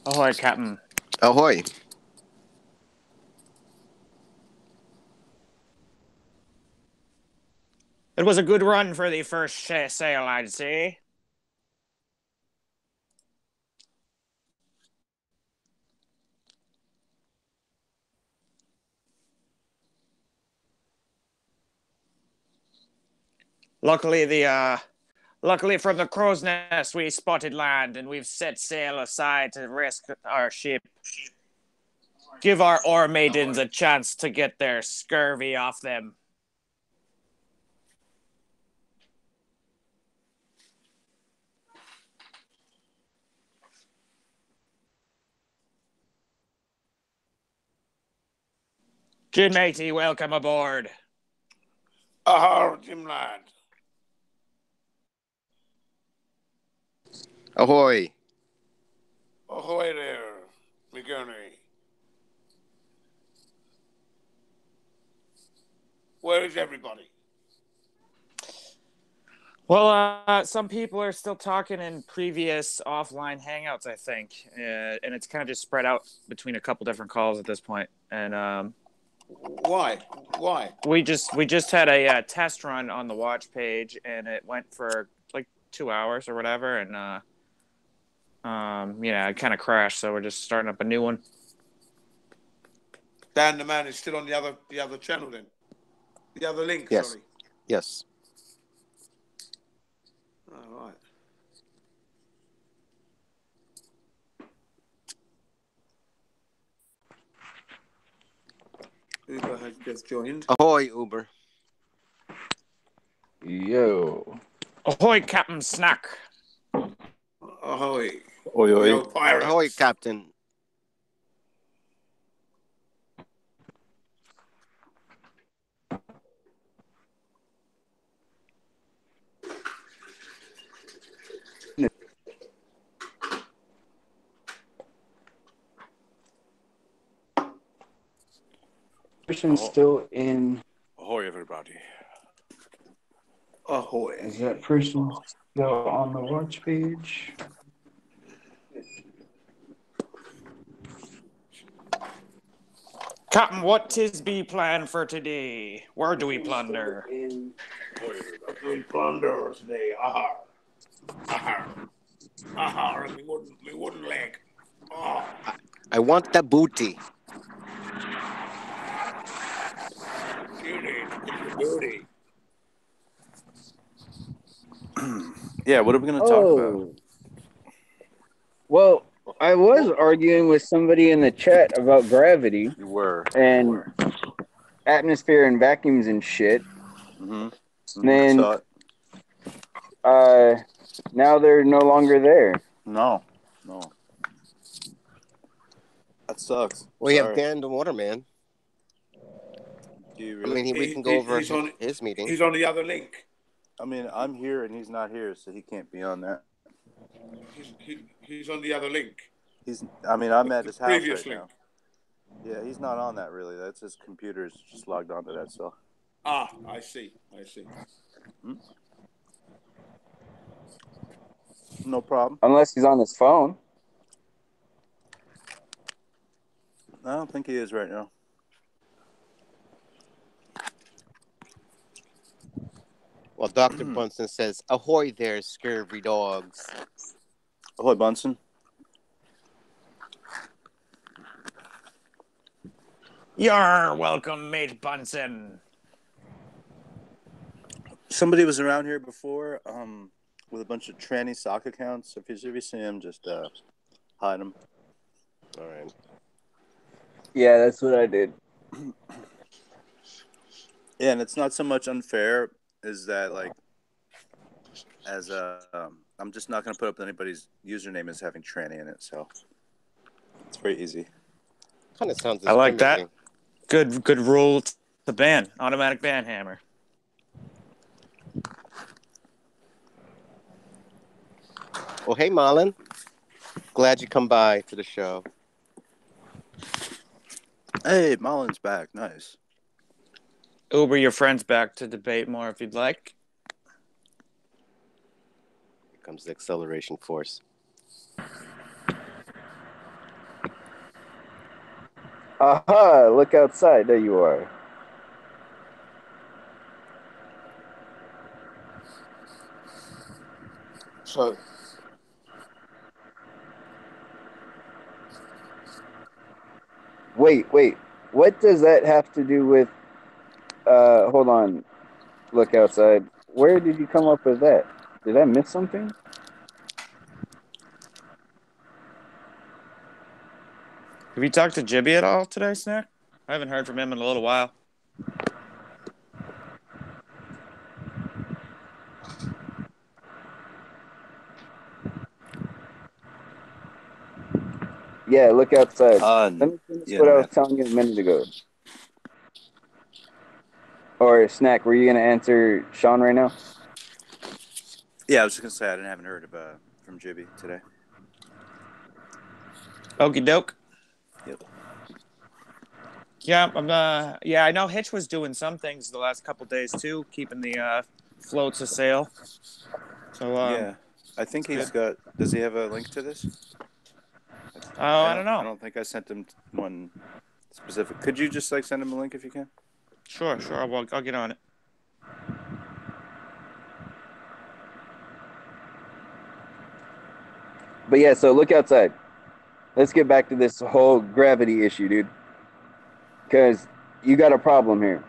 Ahoy, Captain. Ahoy. It was a good run for the first sail, I'd say. Luckily from the crow's nest, we spotted land, and we've set sail aside to rescue our ship. Give our ore maidens a chance to get their scurvy off them. Gin matey, welcome aboard. Jim lad. Ahoy. Ahoy there, McGurney. Where is everybody? Well, some people are still talking in previous offline hangouts, I think, and it's kind of just spread out between a couple different calls at this point. And Why? We just had a test run on the watch page, and it went for like 2 hours or whatever, and it kind of crashed. So we're just starting up a new one. Dan the man is still on the other channel then. The other link. Yes. Sorry. Yes. All right. Uber has just joined. Ahoy, Uber. Yo. Ahoy, Captain Snack. Ahoy. Oi, oi. Yo, pirates. Ahoy, Captain. Person still in. Ahoy, everybody. Ahoy. Is that person still on the watch page? Captain, what tis be plan for today? Where do we plunder? We plunder today. Ahar. Ahar. Ahar. Me wooden leg. Oh. I want the booty. Booty. Yeah, what are we going to talk about? Well, I was arguing with somebody in the chat about gravity You were. and atmosphere and vacuums and shit. Mm-hmm. Then, now they're no longer there. No. That sucks. We have Dan the Waterman. Do you I really? mean, we can go over his meeting. He's on the other link. I mean, I'm here and he's not here, so he can't be on that. He's on the other link. I'm at his house Previous right link. now. Yeah, he's not on that really. That's his computer's just logged onto that, so. Ah, I see. No problem. Unless he's on his phone. I don't think he is right now. Well, Dr. Bunsen says, ahoy there, scurvy dogs. Ahoy, Bunsen. You're welcome, mate Bunsen. Somebody was around here before with a bunch of tranny sock accounts. If you see him, just hide them. All right. Yeah, that's what I did. Yeah, and it's not so much unfair as that, like, I'm just not going to put up anybody's username as having tranny in it, so it's very easy. Kind of sounds I like that. discriminating. Good rule to ban. Automatic ban hammer. Well, hey, Marlon. Glad you come by to the show. Hey, Mullen's back. Nice. Uber your friends back to debate more if you'd like. Here comes the acceleration force. Aha! Look outside. There you are. So, Wait. What does that have to do with? Hold on. Look outside. Where did you come up with that? Did I miss something? Have you talked to Jibby at all today, Snack? I haven't heard from him in a little while. Yeah, look outside. Let No. me finish Yeah, what no, I I was have. telling you a minute ago. Or Snack, were you gonna answer Sean right now? Yeah, I was just gonna say I haven't heard from Jibby today. Okie doke. Yep. Yeah, yeah, I know Hitch was doing some things the last couple days too, keeping the floats a sail. So Yeah, I think good. he's got. Does he have a link to this? Oh, I don't I know. don't think I sent him one specific. Could you just send him a link if you can? Sure. I'll get on it. But yeah, so look outside. Let's get back to this whole gravity issue, dude. Because you got a problem here.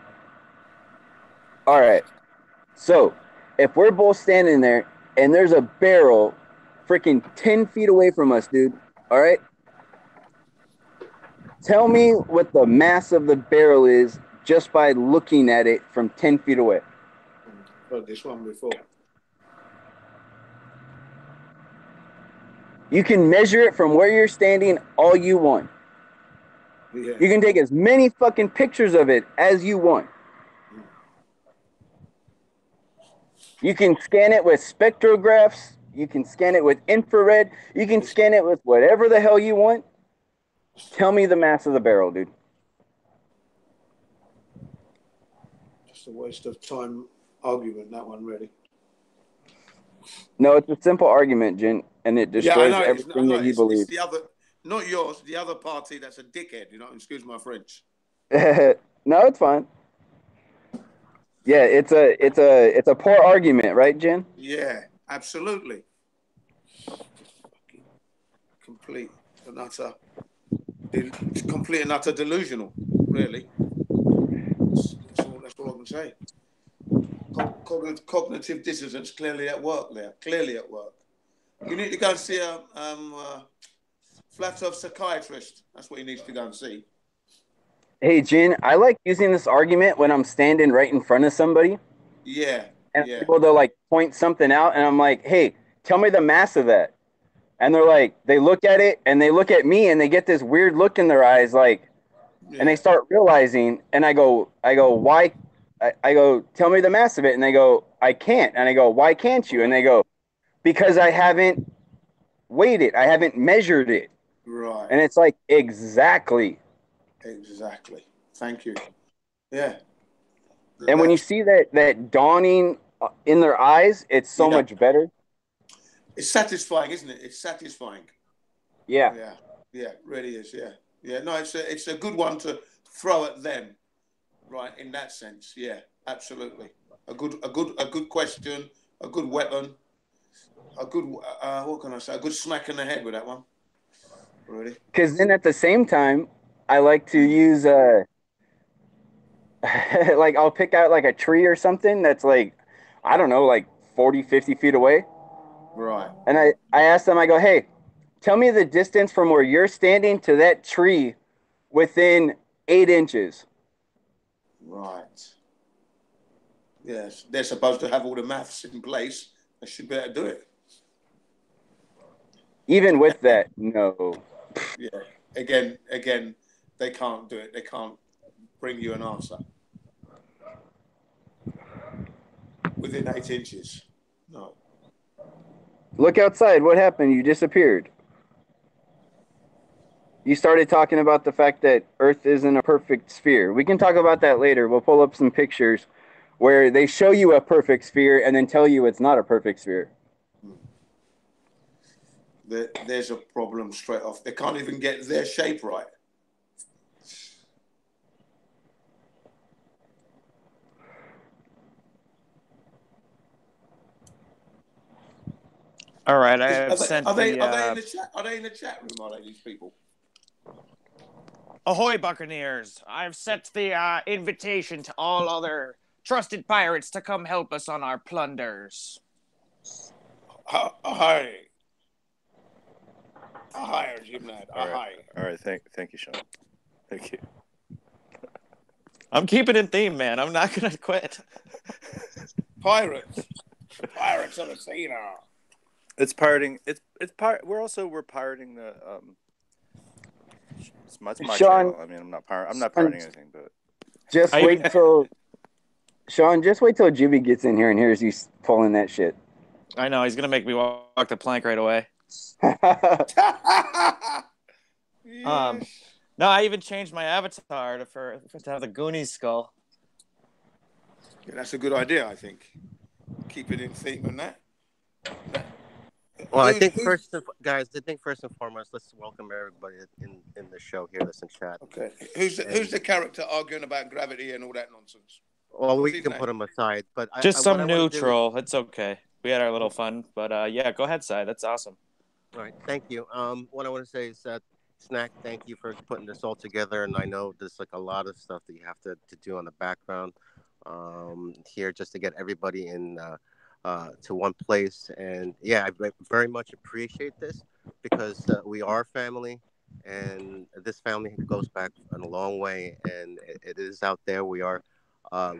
All right. So if we're both standing there and there's a barrel freaking 10 feet away from us, dude. All right. Tell me what the mass of the barrel is just by looking at it from 10 feet away. heard this one before. You can measure it from where you're standing all you want. Yeah. You can take as many fucking pictures of it as you want. You can scan it with spectrographs. You can scan it with infrared. You can scan it with whatever the hell you want. Tell me the mass of the barrel, dude. Just a waste of time argument, that one, really. No, it's a simple argument, Jen, and it destroys everything that you believe. It's the other, not yours, the other party that's a dickhead, you know, excuse my French. No, it's fine. Yeah, it's a poor argument, right, Jen? Yeah, absolutely. Complete and utter delusional, really. That's all I can say. Cognitive dissonance clearly at work there. Clearly at work. You need to go and see a flat earth psychiatrist. That's what he needs to go and see. Hey, Jen, I like using this argument when I'm standing right in front of somebody. Yeah, And yeah. people, they'll like point something out, and I'm like, hey, tell me the mass of that. And they're like, they look at it, and they look at me, and they get this weird look in their eyes, like, and they start realizing, and I go, why? I go, tell me the mass of it, and they go, I can't. And I go, why can't you? And they go, because I haven't weighed it, I haven't measured it. Right. And it's like, exactly. Exactly. Thank you. Yeah. And when you see that dawning in their eyes, it's so much better. It's satisfying, isn't it? It's satisfying. Yeah. Yeah. Yeah, it really is. Yeah. Yeah. No, it's a good one to throw at them, right? In that sense, yeah, absolutely. A good question, a good weapon, a good what can I say? A good smack in the head with that one. Really. Because then at the same time, I like to use like I'll pick out like a tree or something that's like, I don't know, like 40, 50 feet away. Right. And I ask them, I go, hey, tell me the distance from where you're standing to that tree within 8 inches. Right. Yes, they're supposed to have all the maths in place. They should be able to do it. Even with that, no. Yeah. Again, they can't do it. They can't bring you an answer within 8 inches. No. Look outside. What happened? You disappeared. You started talking about the fact that Earth isn't a perfect sphere. We can talk about that later. We'll pull up some pictures where they show you a perfect sphere and then tell you it's not a perfect sphere. There's a problem straight off. They can't even get their shape right. All right, I have sent Are they the in the chat? Are they in the chat room? Are they, these people? Ahoy Buccaneers. I've sent the invitation to all other trusted pirates to come help us on our plunders. Hi. Hi, Jim Lad. Hi. All right. Thank you, Sean. Thank you. I'm keeping it theme, man. I'm not gonna quit. Pirates of the sea now. It's pirating. We're pirating the. It's my Sean, channel. I mean, I'm not pirating anything, but just wait till Jimmy gets in here and hears you pulling that shit. I know he's gonna make me walk the plank right away. Yes. No, I even changed my avatar to have the Goonies skull. Yeah, that's a good idea, I think. Keep it in theme and that. Well, I think first and foremost, let's welcome everybody in the show here that's in chat. Okay. Who's the character arguing about gravity and all that nonsense? Well, we can put him aside, but Just some neutral. It's okay. We had our little fun, but yeah, go ahead, Si. That's awesome. All right, thank you. What I want to say is that Snack, thank you for putting this all together, and I know there's like a lot of stuff that you have to do on the background here just to get everybody in to one place. And yeah, I very much appreciate this because we are family, and this family goes back a long way, and it is out there. We are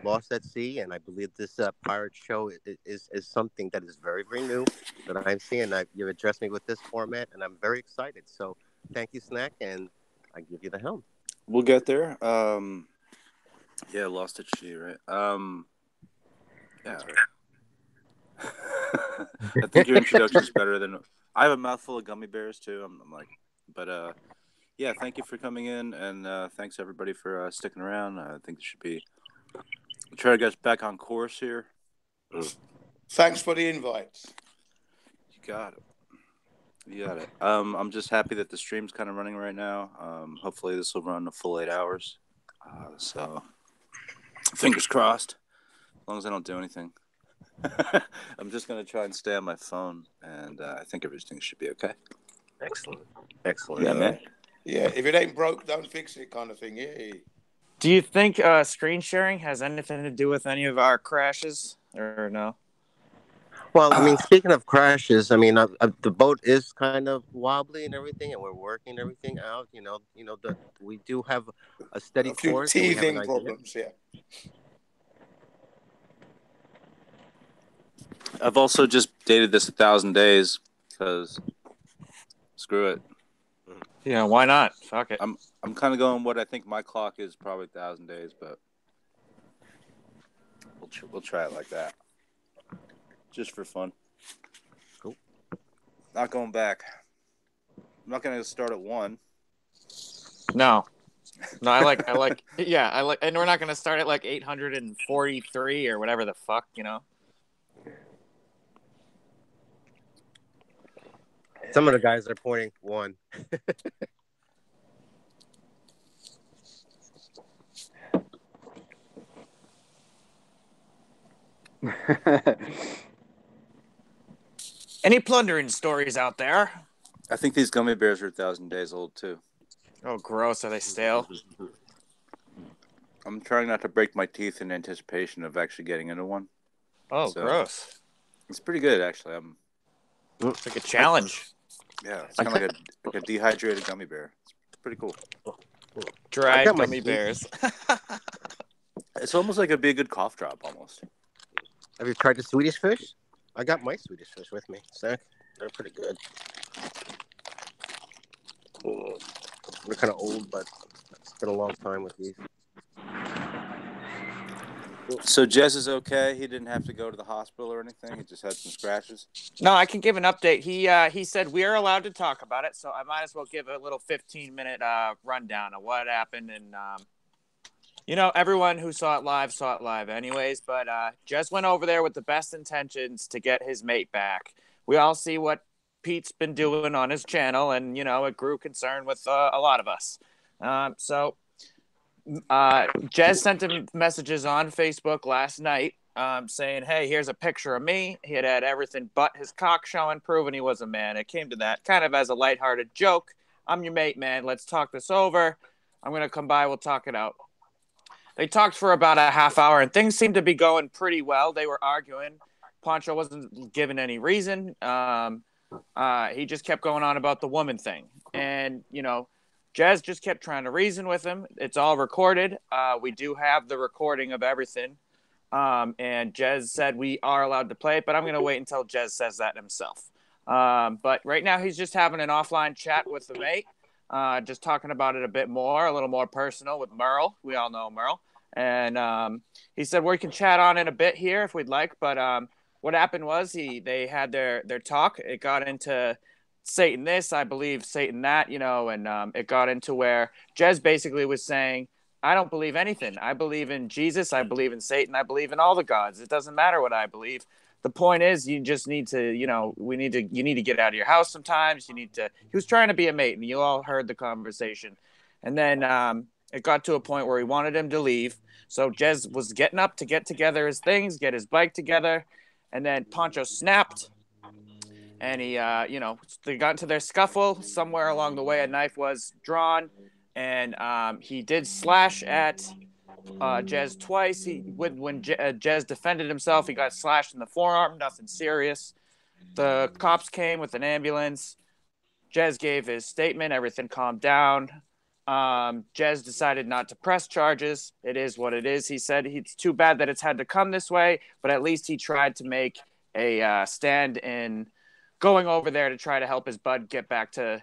lost at sea, and I believe this pirate show is something that is very, very new that I'm seeing. You've addressed me with this format, and I'm very excited. So thank you, Snack, and I give you the helm. we'll get there. Yeah, lost at sea, right? Yeah. I think your introduction is better than. I have a mouthful of gummy bears too. I'm like, but yeah. Thank you for coming in, and thanks everybody for sticking around. I think it should be. We'll try to get back on course here. Thanks for the invite. You got it. You got it. I'm just happy that the stream's kind of running right now. Hopefully this will run a full 8 hours. So fingers crossed. As long as I don't do anything. I'm just gonna try and stay on my phone, and I think everything should be okay. Excellent. Yeah, man. Yeah, if it ain't broke, don't fix it, kind of thing. Yeah. Do you think screen sharing has anything to do with any of our crashes, or no? Well, I mean, speaking of crashes, I mean, the boat is kind of wobbly and everything, and we're working everything out. We do have a steady A few course. And we have an teething idea. problems, yeah. I've also just dated this 1,000 days because screw it. Yeah, why not? Fuck it. I'm kind of going what I think my clock is, probably 1,000 days, but we'll try it like that, just for fun. Cool. Not going back. I'm not gonna start at 1. No, I like, and we're not gonna start at like 843 or whatever the fuck, Some of the guys are pointing 1. Any plundering stories out there? I think these gummy bears are 1,000 days old too. Oh, gross. Are they stale? I'm trying not to break my teeth in anticipation of actually getting into one. Oh, so, gross. It's pretty good, actually. It's like a challenge. Yeah, it's kind of like a dehydrated gummy bear. It's pretty cool. Dried gummy bears. It's almost like it'd be a good cough drop, almost. Have you tried the Swedish fish? I got my Swedish fish with me, Zach. They're pretty good. They're kind of old, but it's been a long time with these. So Jez is okay? He didn't have to go to the hospital or anything? He just had some scratches? No, I can give an update. He said we are allowed to talk about it, so I might as well give a little 15-minute rundown of what happened. And, everyone who saw it live anyways. But Jez went over there with the best intentions to get his mate back. We all see what Pete's been doing on his channel, and, it grew concern with a lot of us. So Jez sent him messages on Facebook last night saying, hey, here's a picture of me. He had everything but his cock showing, proving he was a man. It came to that kind of as a lighthearted joke. I'm your mate, man. Let's talk this over. I'm going to come by. We'll talk it out. They talked for about a half hour, and things seemed to be going pretty well. They were arguing. Pancho wasn't given any reason. He just kept going on about the woman thing. And, Jez just kept trying to reason with him. It's all recorded. We do have the recording of everything. And Jez said we are allowed to play it, but I'm going to wait until Jez says that himself. But right now he's just having an offline chat with the mate, just talking about it a bit more, a little more personal with Merle. We all know Merle. And he said we can chat on it a bit here if we'd like. But what happened was they had their talk. It got into Satan this, I believe Satan that, and it got into where Jez basically was saying, I don't believe anything. I believe in Jesus. I believe in Satan. I believe in all the gods. It doesn't matter what I believe. The point is, you just need to, you need to get out of your house sometimes. He was trying to be a mate, and you all heard the conversation. And then it got to a point where he wanted him to leave. So Jez was getting up to get together his things, get his bike together. And then Pancho snapped. And he, they got into their scuffle. Somewhere along the way, a knife was drawn. And he did slash at Jez twice. When Jez defended himself, he got slashed in the forearm. Nothing serious. The cops came with an ambulance. Jez gave his statement. Everything calmed down. Jez decided not to press charges. It is what it is. He said it's too bad that it's had to come this way, but at least he tried to make a stand in going over there to try to help his bud get back to,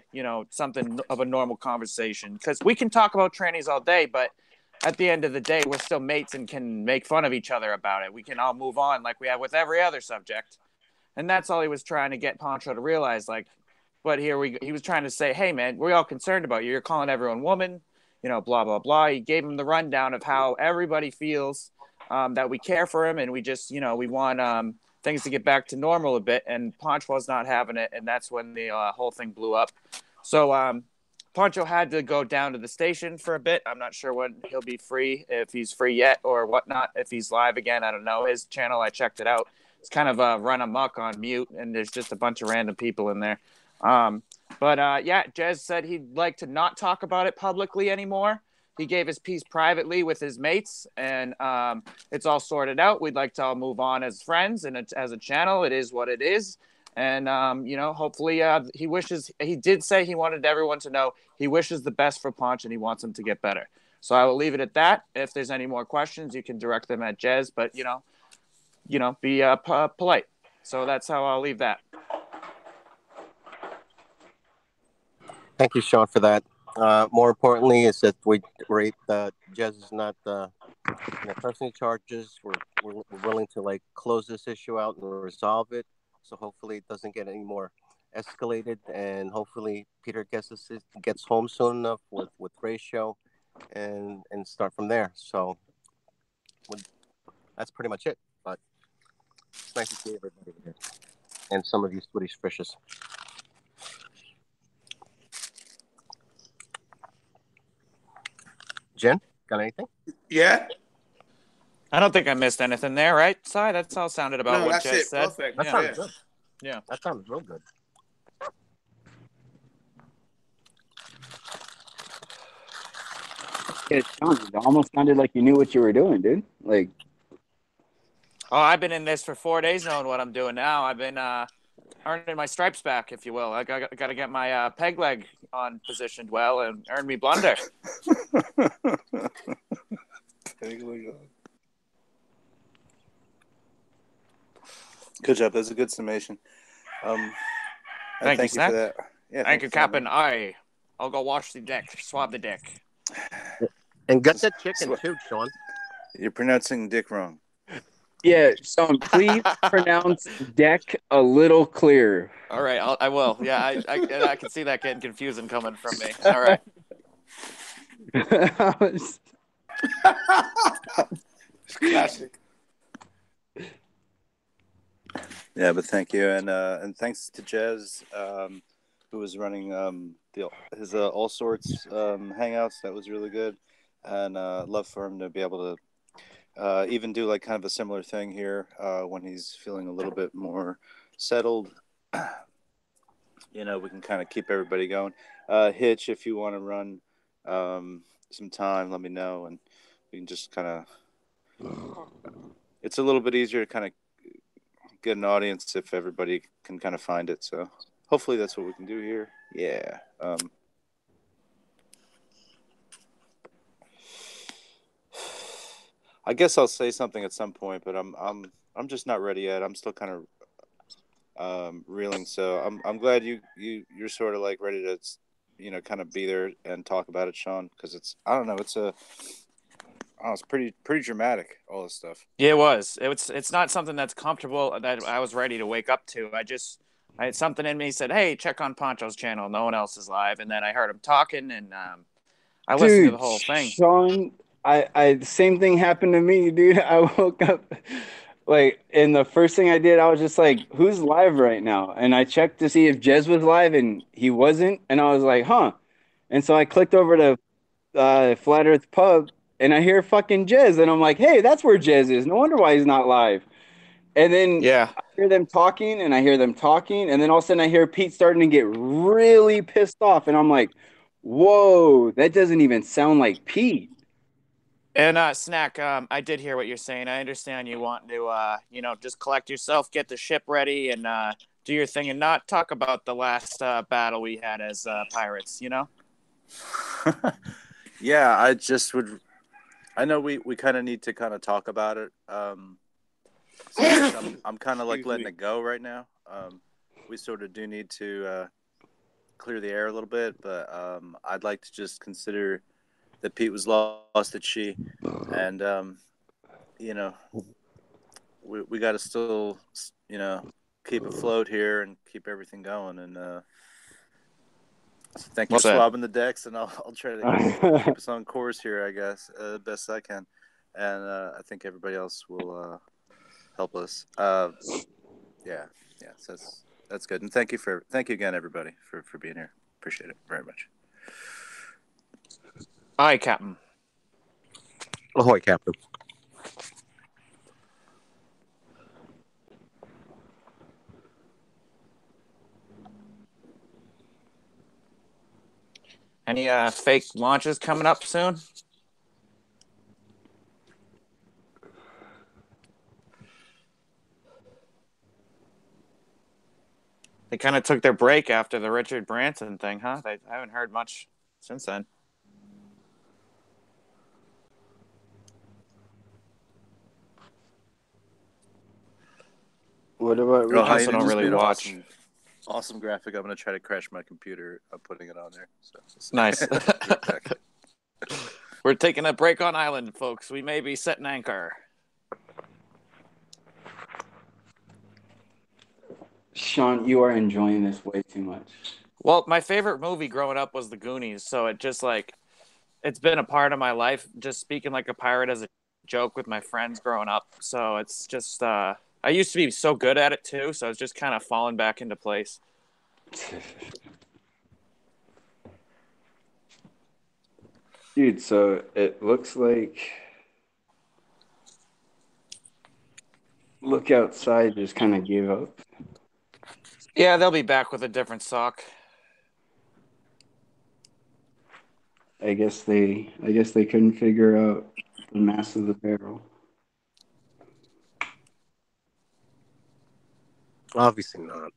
something of a normal conversation. Because we can talk about trannies all day, but at the end of the day, we're still mates and can make fun of each other about it. We can all move on like we have with every other subject. And that's all he was trying to get Pancho to realize. But he was trying to say, hey, man, we're all concerned about you. You're calling everyone woman, blah, blah, blah. He gave him the rundown of how everybody feels, that we care for him. And we just, we want things to get back to normal a bit. And Pancho was not having it. And that's when the whole thing blew up. So Pancho had to go down to the station for a bit. I'm not sure when he'll be free, if he's free yet or whatnot, if he's live again. I don't know. His channel, I checked it out. It's kind of run amok on mute, and there's just a bunch of random people in there. Jez said he'd like to not talk about it publicly anymore. He gave his piece privately with his mates, and it's all sorted out. We'd like to all move on as friends and as a channel. It is what it is. And, hopefully he did say he wanted everyone to know he wishes the best for Punch and he wants him to get better. So I will leave it at that. If there's any more questions, you can direct them at Jez, but, be polite. So that's how I'll leave that. Thank you, Sean, for that. More importantly, is that Jez is not pressing charges. We're willing to close this issue out and resolve it. So hopefully it doesn't get any more escalated, and hopefully Peter gets home soon enough with Ratio, and start from there. So that's pretty much it. But it's nice to see everybody here, and some of you Swedish fishes. Jen, got anything? Yeah. I don't think I missed anything there, right? Sorry, that's all sounded about what Jez said. Perfect. That sounds good. Yeah. That sounds real good. It almost sounded like you knew what you were doing, dude. I've been in this for 4 days knowing what I'm doing now. I've been earning my stripes back, if you will. I got to get my peg leg on positioned well and earn me blunder. Peg leg on. Good job. That's a good summation. Thank you for that. Yeah, thank you, Captain. I'll go wash the deck, swab the deck. And get that chicken too, Sean. You're pronouncing dick wrong. Yeah, Sean, please pronounce deck a little clearer. All right, I will. Yeah, I can see that getting confusing coming from me. All right. Classic. Yeah, but thank you, and thanks to Jez, who was running his all sorts hangouts. That was really good, and love for him to be able to even do like kind of a similar thing here when he's feeling a little bit more settled. We can kind of keep everybody going. Hitch, if you want to run some time, let me know, and we can just kind of. It's a little bit easier to kind of get an audience if everybody can kind of find it. So hopefully that's what we can do here. Yeah. I guess I'll say something at some point, but I'm just not ready yet. I'm still kind of reeling. So I'm glad you're sort of like ready to kind of be there and talk about it, Sean, because it's it's pretty dramatic, all this stuff. Yeah, it was. It's not something that's comfortable that I was ready to wake up to. I had something in me said, "Hey, check on Pancho's channel. No one else is live." And then I heard him talking, and I listened to the whole thing. Sean, the same thing happened to me, dude. I woke up and the first thing I did, I was just like, "Who's live right now?" And I checked to see if Jez was live, and he wasn't. And I was like, "Huh." And so I clicked over to Flat Earth Pub, and I hear fucking Jez, and I'm like, "Hey, that's where Jez is. No wonder why he's not live." And then Yeah, I hear them talking, and I hear them talking, and then all of a sudden I hear Pete starting to get really pissed off, and I'm like, "Whoa, that doesn't even sound like Pete." and Snack, I did hear what you're saying. I understand you want to, just collect yourself, get the ship ready, and do your thing, and not talk about the last battle we had as pirates. Yeah, I just would. I know we kind of need to kind of talk about it. So I'm kind of like letting it go right now. We sort of do need to clear the air a little bit, but I'd like to just consider that Pete was lost at She, and we got to still keep afloat here and keep everything going. And so thank you for swabbing the decks, and I'll try to keep us on course here, I guess, best I can, and I think everybody else will help us. Yeah, so that's good, and thank you again, everybody, for being here. Appreciate it very much. Aye, Captain. Ahoy, Captain. Any fake launches coming up soon? They kind of took their break after the Richard Branson thing, huh? I haven't heard much since then. What about I also don't really watch. Awesome graphic. I'm going to try to crash my computer. I'm putting it on there. So. Nice. We're taking a break on island, folks. We may be setting anchor. Sean, you are enjoying this way too much. Well, my favorite movie growing up was The Goonies, so it just it's been a part of my life, just speaking like a pirate as a joke with my friends growing up. So it's just I used to be so good at it too, so it's just kind of falling back into place. Dude, so it looks like Look Outside just kind of gave up. Yeah, they'll be back with a different sock. I guess they couldn't figure out the mass of the barrel. Obviously not.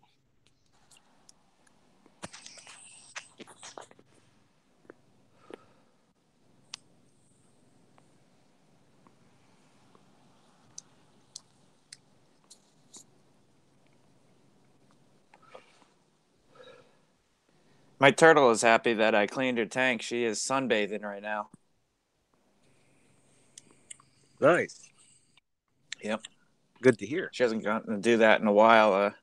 My turtle is happy that I cleaned her tank. She is sunbathing right now. Nice. Yep. Good to hear. She hasn't gotten to do that in a while.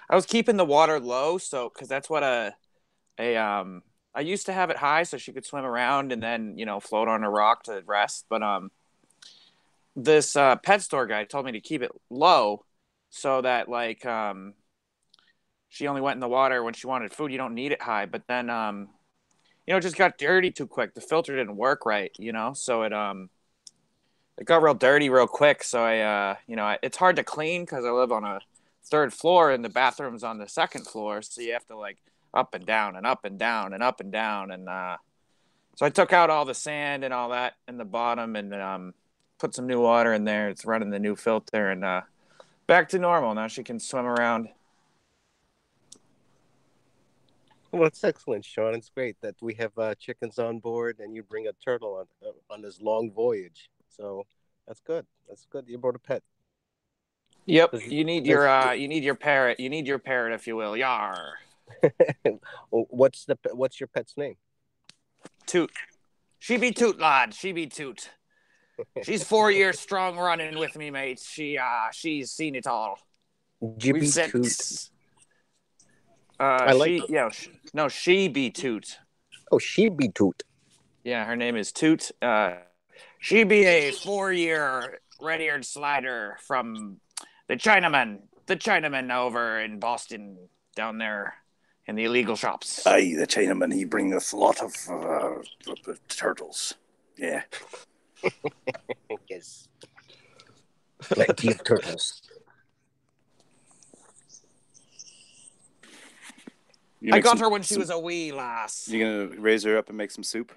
I was keeping the water low, so because that's what I used to have it high so she could swim around and then float on a rock to rest. But this pet store guy told me to keep it low so that she only went in the water when she wanted food. You don't need it high, but then it just got dirty too quick. The filter didn't work right, so it it got real dirty real quick. So it's hard to clean because I live on a third floor and the bathroom's on the second floor. So you have to like up and down and up and down and up and down. And so I took out all the sand and all that in the bottom and put some new water in there. It's running the new filter and back to normal. Now she can swim around. Well, it's excellent, Sean. It's great that we have chickens on board, and you bring a turtle on this long voyage. So that's good. That's good. You brought a pet. Yep, you need your parrot. You need your parrot, if you will. Yar. What's your pet's name? Toot. She be Toot, lad. She be Toot. She's 4 years strong running with me, mate. She's seen it all. Jibby Toot. She be Toot. Oh, she be Toot. Yeah, her name is Toot. She be a 4-year red-eared slider from the Chinaman over in Boston, down there in the illegal shops. Aye, the Chinaman, he brings a lot of turtles. Yeah. Yes. Plenty of turtles. I got her when she was a wee lass. You gonna raise her up and make some soup?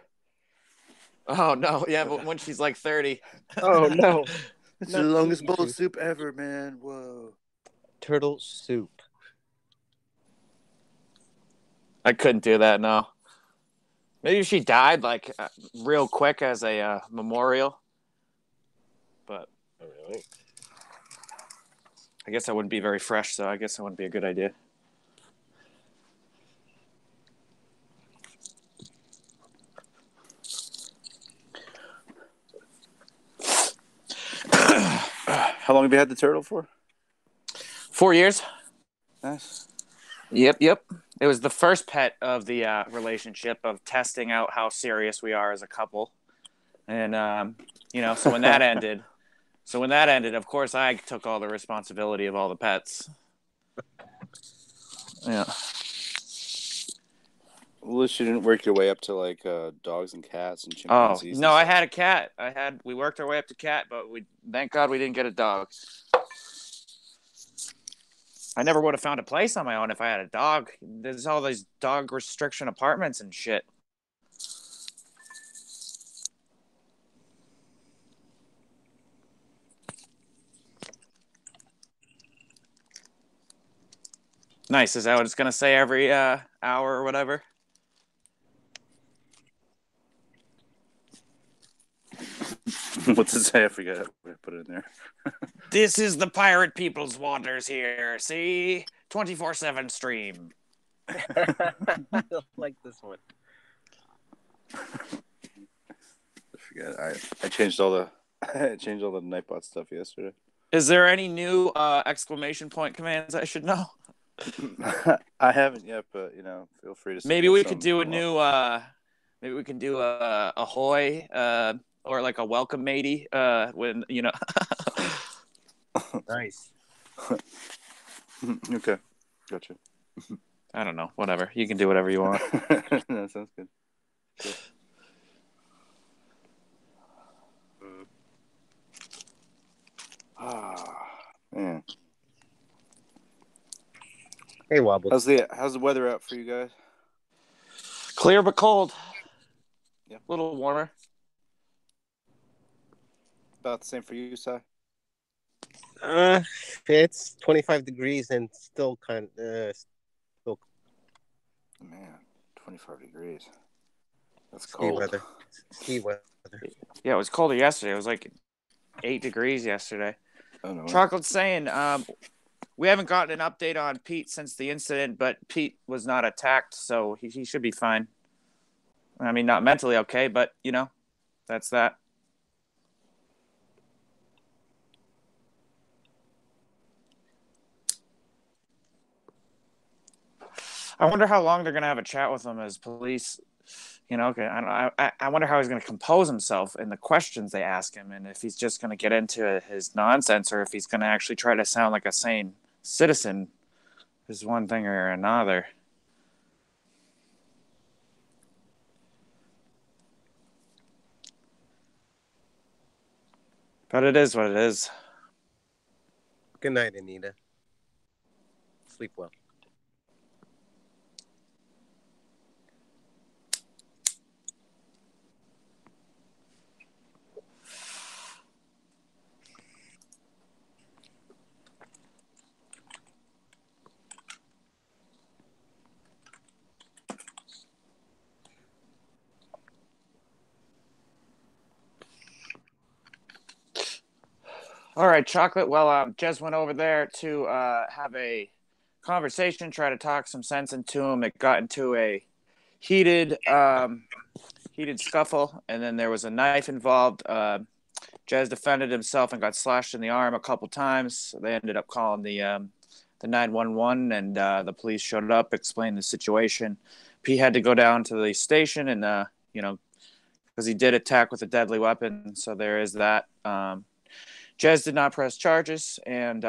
Oh no, yeah, but when she's like 30. Oh no. It's the longest bowl of soup ever, man. Whoa. Turtle soup. I couldn't do that, no. Maybe she died like real quick as a memorial. But really? I guess I wouldn't be very fresh, so I guess that wouldn't be a good idea. How long have you had the turtle for? 4 years. Nice. Yep. It was the first pet of the relationship of testing out how serious we are as a couple. And, so when that ended, of course, I took all the responsibility of all the pets. Yeah. Well, at least you didn't work your way up to like dogs and cats and Oh, chimpanzees. no, I had a cat. We worked our way up to cat, but thank God we didn't get a dog. I never would have found a place on my own if I had a dog. There's all these dog restriction apartments and shit. Nice. Is that what it's going to say every hour or whatever? What's it say? I forget. I put it in there. This is the pirate people's waters here. See? 24/7 stream. I don't like this one. I forget. I changed all the Nightbot stuff yesterday. Is there any new exclamation point commands I should know? I haven't yet, but feel free to. Maybe we could do a new. Maybe we can do a ahoy, or like a welcome matey. When Nice. Okay, gotcha. I don't know. Whatever. You can do whatever you want. That sounds good. Man. Hey, Wobble. How's the weather out for you guys? Clear but cold. Yeah. A little warmer. About the same for you, Si? It's 25 degrees and still still. Man, 25 degrees. That's Ski cold. weather. Ski weather. Yeah, it was colder yesterday. It was like 8 degrees yesterday. Oh, no. Chocolate's saying we haven't gotten an update on Pete since the incident, but Pete was not attacked, so he should be fine. I mean, not mentally okay, but, that's that. I wonder how long they're going to have a chat with him as police. I wonder how he's going to compose himself in the questions they ask him, and if he's just going to get into his nonsense or if he's going to actually try to sound like a sane citizen is one thing or another. But it is what it is. Good night, Anita. Sleep well. All right, Chocolate. Well, Jez went over there to have a conversation, try to talk some sense into him. It got into a heated scuffle, and then there was a knife involved. Jez defended himself and got slashed in the arm a couple times. So they ended up calling the 911, and the police showed up, explained the situation. P had to go down to the station, and because he did attack with a deadly weapon, so there is that. Jez did not press charges, and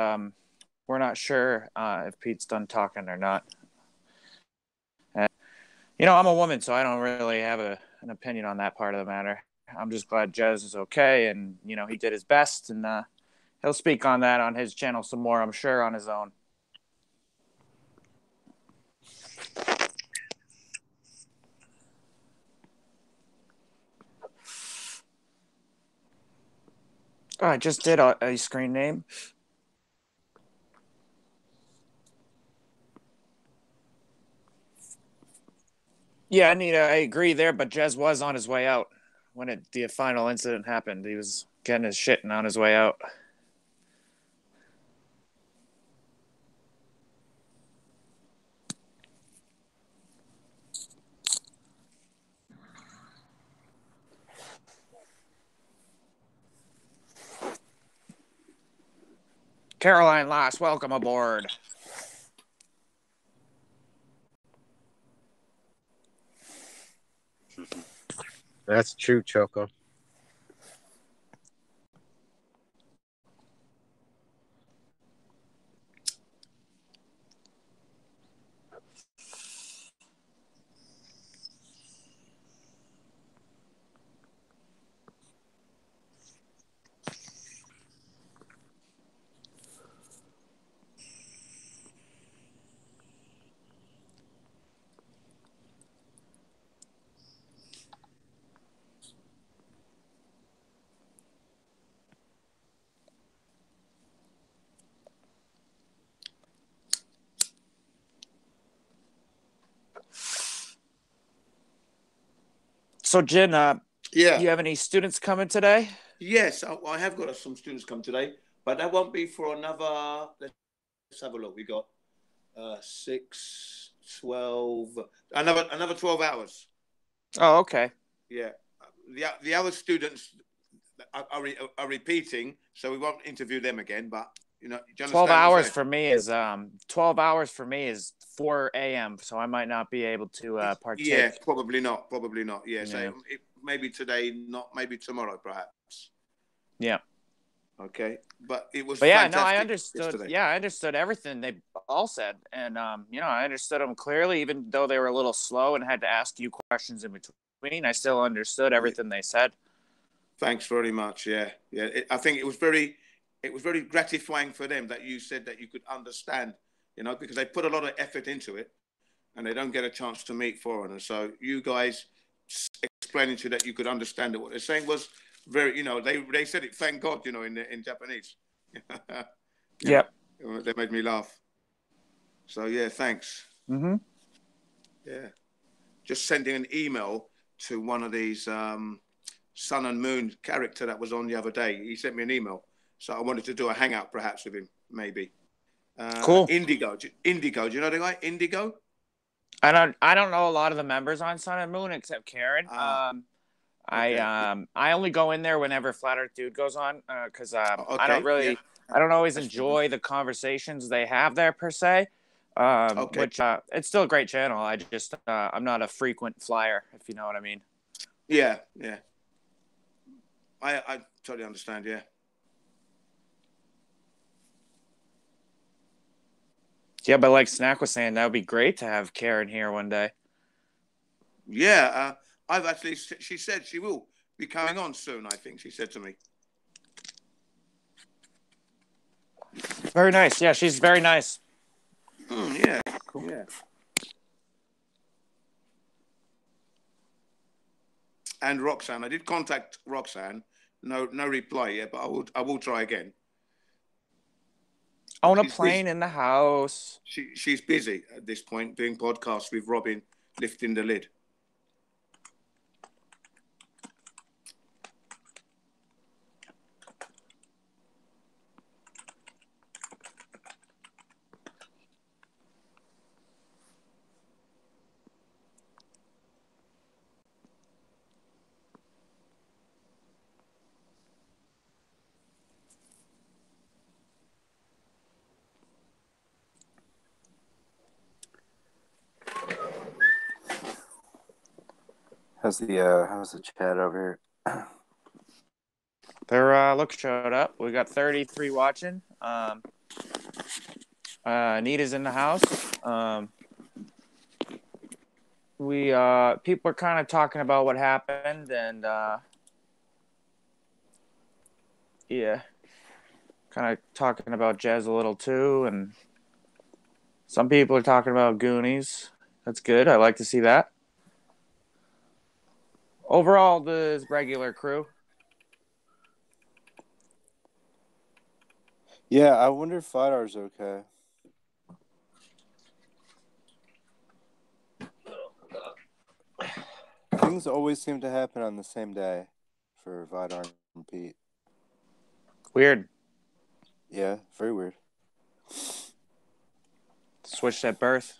we're not sure if Pete's done talking or not. And, I'm a woman, so I don't really have an opinion on that part of the matter. I'm just glad Jez is okay, and, he did his best, and he'll speak on that on his channel some more, I'm sure, on his own. Oh, I just did a screen name. Yeah, Anita, I agree there, but Jez was on his way out when the final incident happened. He was getting his shit and on his way out. Caroline Lass, welcome aboard. That's true, Choco. So, Jin, Yeah. do you have any students coming today? Yes, I have got some students come today, but that won't be for another. Let's have a look. We got 6, 12, another 12 hours. Oh, okay. Yeah, the other students are repeating, so we won't interview them again. But do you understand 12 hours for me is 12 hours for me is 4 a.m. So I might not be able to partake. Yeah, probably not. Yeah, Yeah. so maybe today, not maybe tomorrow, perhaps. Yeah. Okay, but it was. But yeah, no, fantastic I understood. yesterday. Yeah, I understood everything they all said, and I understood them clearly, even though they were a little slow and had to ask you questions in between. I still understood everything they said. Thanks very much. Yeah. I think it was very gratifying for them that you said that you could understand, because they put a lot of effort into it, and they don't get a chance to meet foreigners. So you guys explaining to that you could understand what they're saying was very, they said it. Thank God, in Japanese. Yep. They made me laugh. So yeah, thanks. Mm-hmm. Yeah. Just sending an email to one of these Sun and Moon character that was on the other day. He sent me an email, so I wanted to do a hangout perhaps with him, maybe. Cool. Indigo. Do you know the guy Indigo? I don't know a lot of the members on Sun and Moon except Karen. Okay. I only go in there whenever Flat Earth Dude goes on because I don't Okay, really I don't always enjoy the conversations they have there per se. Which it's still a great channel. I just I'm not a frequent flyer, if you know what I mean. Yeah. I totally understand. Yeah. Yeah, but like Snack was saying, that would be great to have Karen here one day. Yeah. She said she will be coming on soon. I think she said to me. Very nice. Yeah, she's very nice. Yeah, cool. Yeah. And Roxanne, I did contact Roxanne. No reply yet, but I will try again. Own a She's plane busy. in the house. She's busy at this point doing podcasts with Robin, lifting the lid. How's the chat over here? Their look showed up. We got 33 watching. Anita's in the house. We people are kind of talking about what happened, and yeah, kind of talking about Jez a little too, and some people are talking about Goonies. That's good. I like to see that. Overall, the regular crew. Yeah, I wonder if Vidar's okay. Things always seem to happen on the same day for Vidar and Pete. Weird. Yeah, very weird. Switched at birth.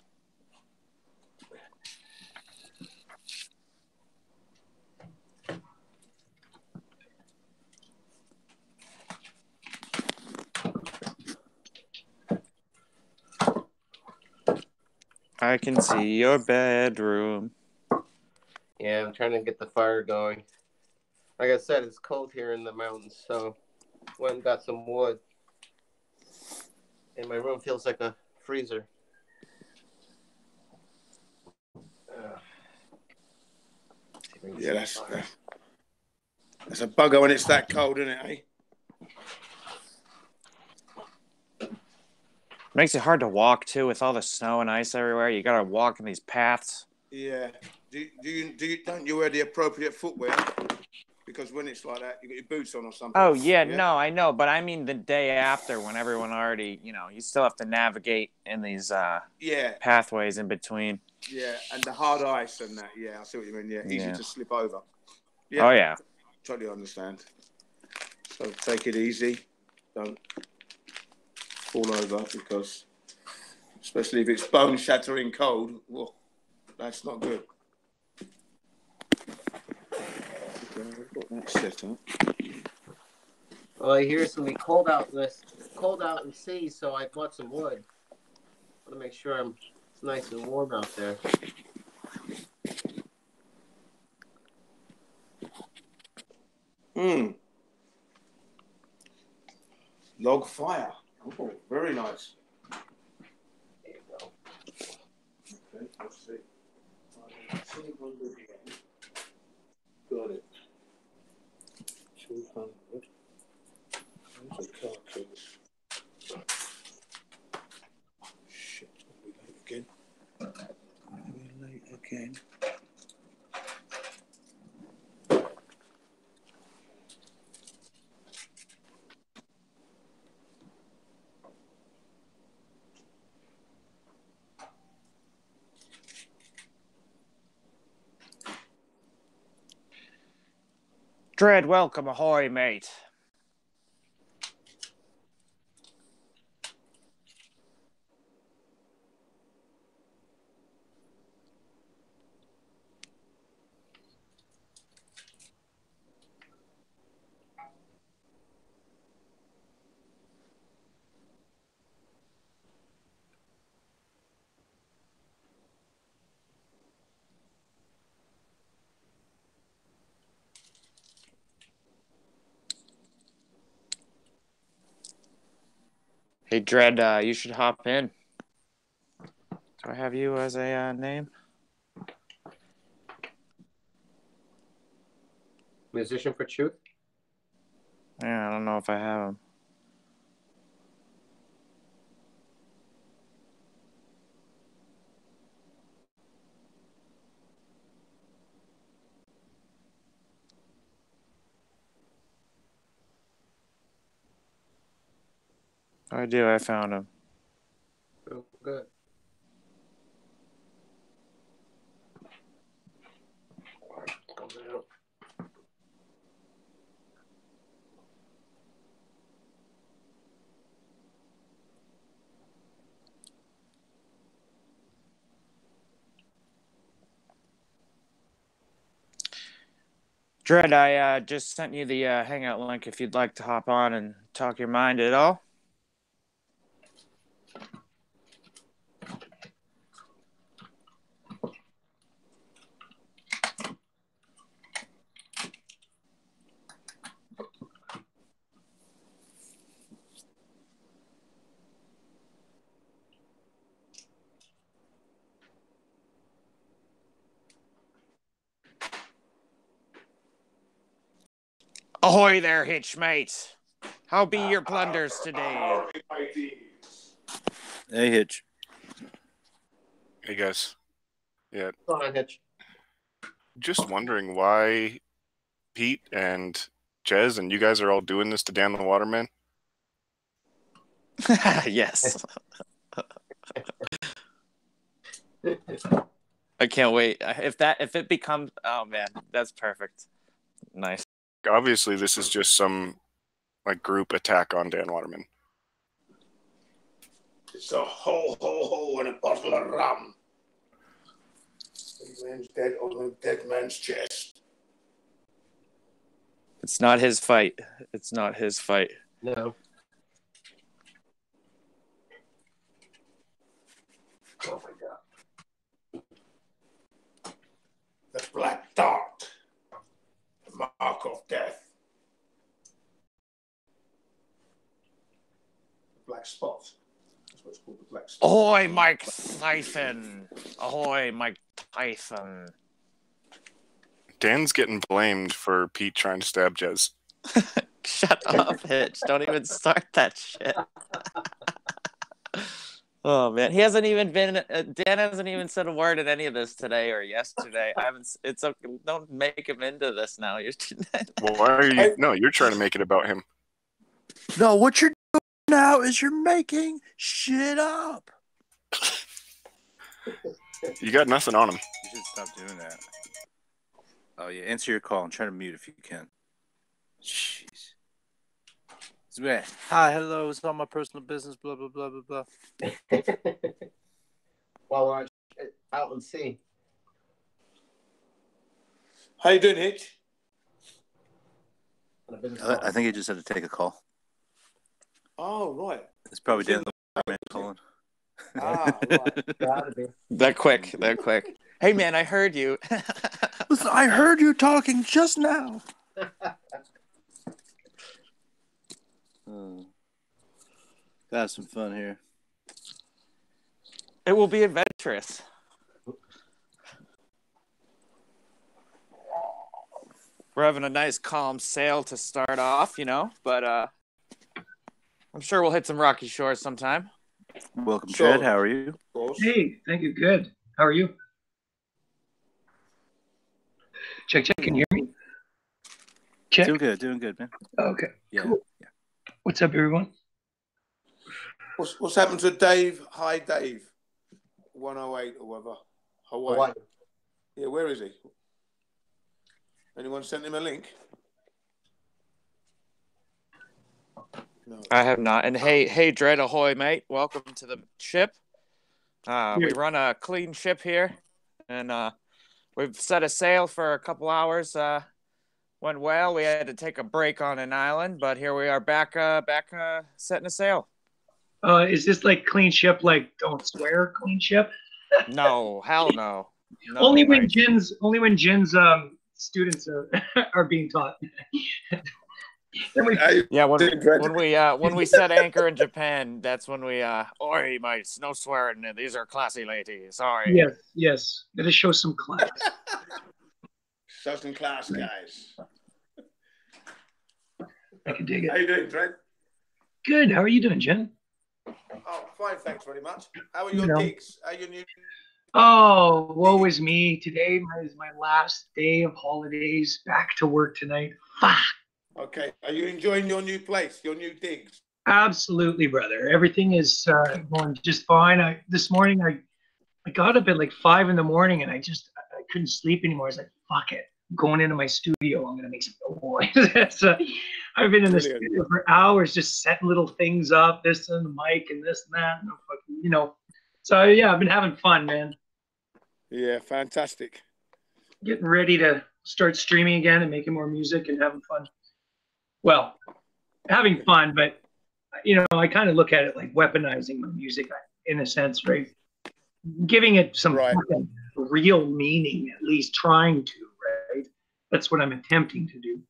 I can see your bedroom. Yeah, I'm trying to get the fire going. Like I said, it's cold here in the mountains, so went and got some wood. And my room feels like a freezer. Yeah, that's a bugger when it's that cold, isn't it, eh? Makes it hard to walk too with all the snow and ice everywhere. You gotta walk in these paths. Yeah. Don't you wear the appropriate footwear? Because when it's like that, you got your boots on or something. Oh yeah, no, I know, but I mean the day after when everyone already, you still have to navigate in these pathways in between. Yeah, and the hard ice and that. Yeah, I see what you mean. Yeah, easy to slip over. Yeah. Oh yeah. Totally understand. So take it easy. Don't fall over because, especially if it's bone shattering cold, well, that's not good. That's set up. Well, I hear it's gonna be cold out in sea, so I bought some wood. I want to make sure it's nice and warm out there. Log fire. Oh, very nice. There you go. Okay, let's see. Got it. 200. There's a carcass. Shit, it's gonna be late again. Dread, welcome ahoy, mate. Hey, Dread, you should hop in. Do I have you as a name? Musician for Truth? Yeah, I don't know if I have him. I do. I found him. Oh, good. Dread, I just sent you the Hangout link if you'd like to hop on and talk your mind at all. Ahoy there, hitch mate. How be your plunders today? Hey, Hitch. Hey guys. Yeah, Go on, Hitch. just wondering why Pete and Jez and you guys are all doing this to Dan the Waterman. Yes. I can't wait. If it becomes, oh man, that's perfect. Nice. Obviously, this is just some like group attack on Dan Waterman. It's a ho, ho, ho, and a bottle of rum. The man's dead on the dead man's chest. It's not his fight. It's not his fight. No. Oh my God. The black dart. The mark of death. The black spot. That's what it's called, the black spot. Ahoy, Mike Tyson. Ahoy, Mike Tyson. Dan's getting blamed for Pete trying to stab Jez. Shut up, Hitch. Don't even start that shit. Oh man, he hasn't even been. Dan hasn't even said a word in any of this today or yesterday. I haven't. It's okay. Don't make him into this now. You're. Well, why are you? No, you're trying to make it about him. No, what you're doing now is you're making shit up. You got nothing on him. You should stop doing that. Oh yeah, answer your call and try to mute if you can. Jeez. Hi, hello. It's all my personal business. Blah blah blah blah blah. While we're out and see. How you doing, Hitch? I think he just had to take a call. Oh, right. It's probably Dan the man calling. Ah, right. Gotta be. That quick. Hey man, I heard you. Listen, I heard you talking just now. Gotta have some fun here. It will be adventurous. We're having a nice calm sail to start off, but I'm sure we'll hit some rocky shores sometime. Welcome, Sure. Chad. How are you? Of course. Hey, thank you. Good. How are you? Check. Can you hear me? Check. Doing good, man. Okay. Yeah. Cool. Yeah. What's up, everyone? What's happened to Dave? Hi, Dave. 108 or whatever. Hawaii. Hawaii. Yeah, where is he? Anyone sent him a link? No. I have not. And hey, Dread, ahoy, mate. Welcome to the ship. We run a clean ship here, and we've set a sail for a couple hours. Went well. We had to take a break on an island, but here we are back setting a sail. Is this like clean ship, like don't swear clean ship? No, hell no. only when right. Jin's students are being taught. Then we, Yeah, when we set anchor in Japan, that's when we oi mates, no swearing. These are classy ladies. Sorry. yes. Gotta show some class. Show some class, guys. I can dig How it. you doing, Trent? Good. How are you doing, Jin? Oh, fine, thanks very much. How are your No. gigs? How are your new... Oh, woe is me. Today is my last day of holidays. Back to work tonight. Fuck. Okay, are you enjoying your new place, your new digs? Absolutely, brother. Everything is going just fine. This morning I got up at like 5 in the morning and I couldn't sleep anymore. I was like, fuck it. I'm going into my studio. I'm gonna make some noise. So, I've been in the studio for hours just setting little things up, this and the mic and this and that. And fucking, So yeah, I've been having fun, man. Yeah, fantastic. Getting ready to start streaming again and making more music and having fun. Well, having fun, but I kind of look at it like weaponizing my music in a sense, right? Giving it some fucking real meaning, at least trying to, right? That's what I'm attempting to do.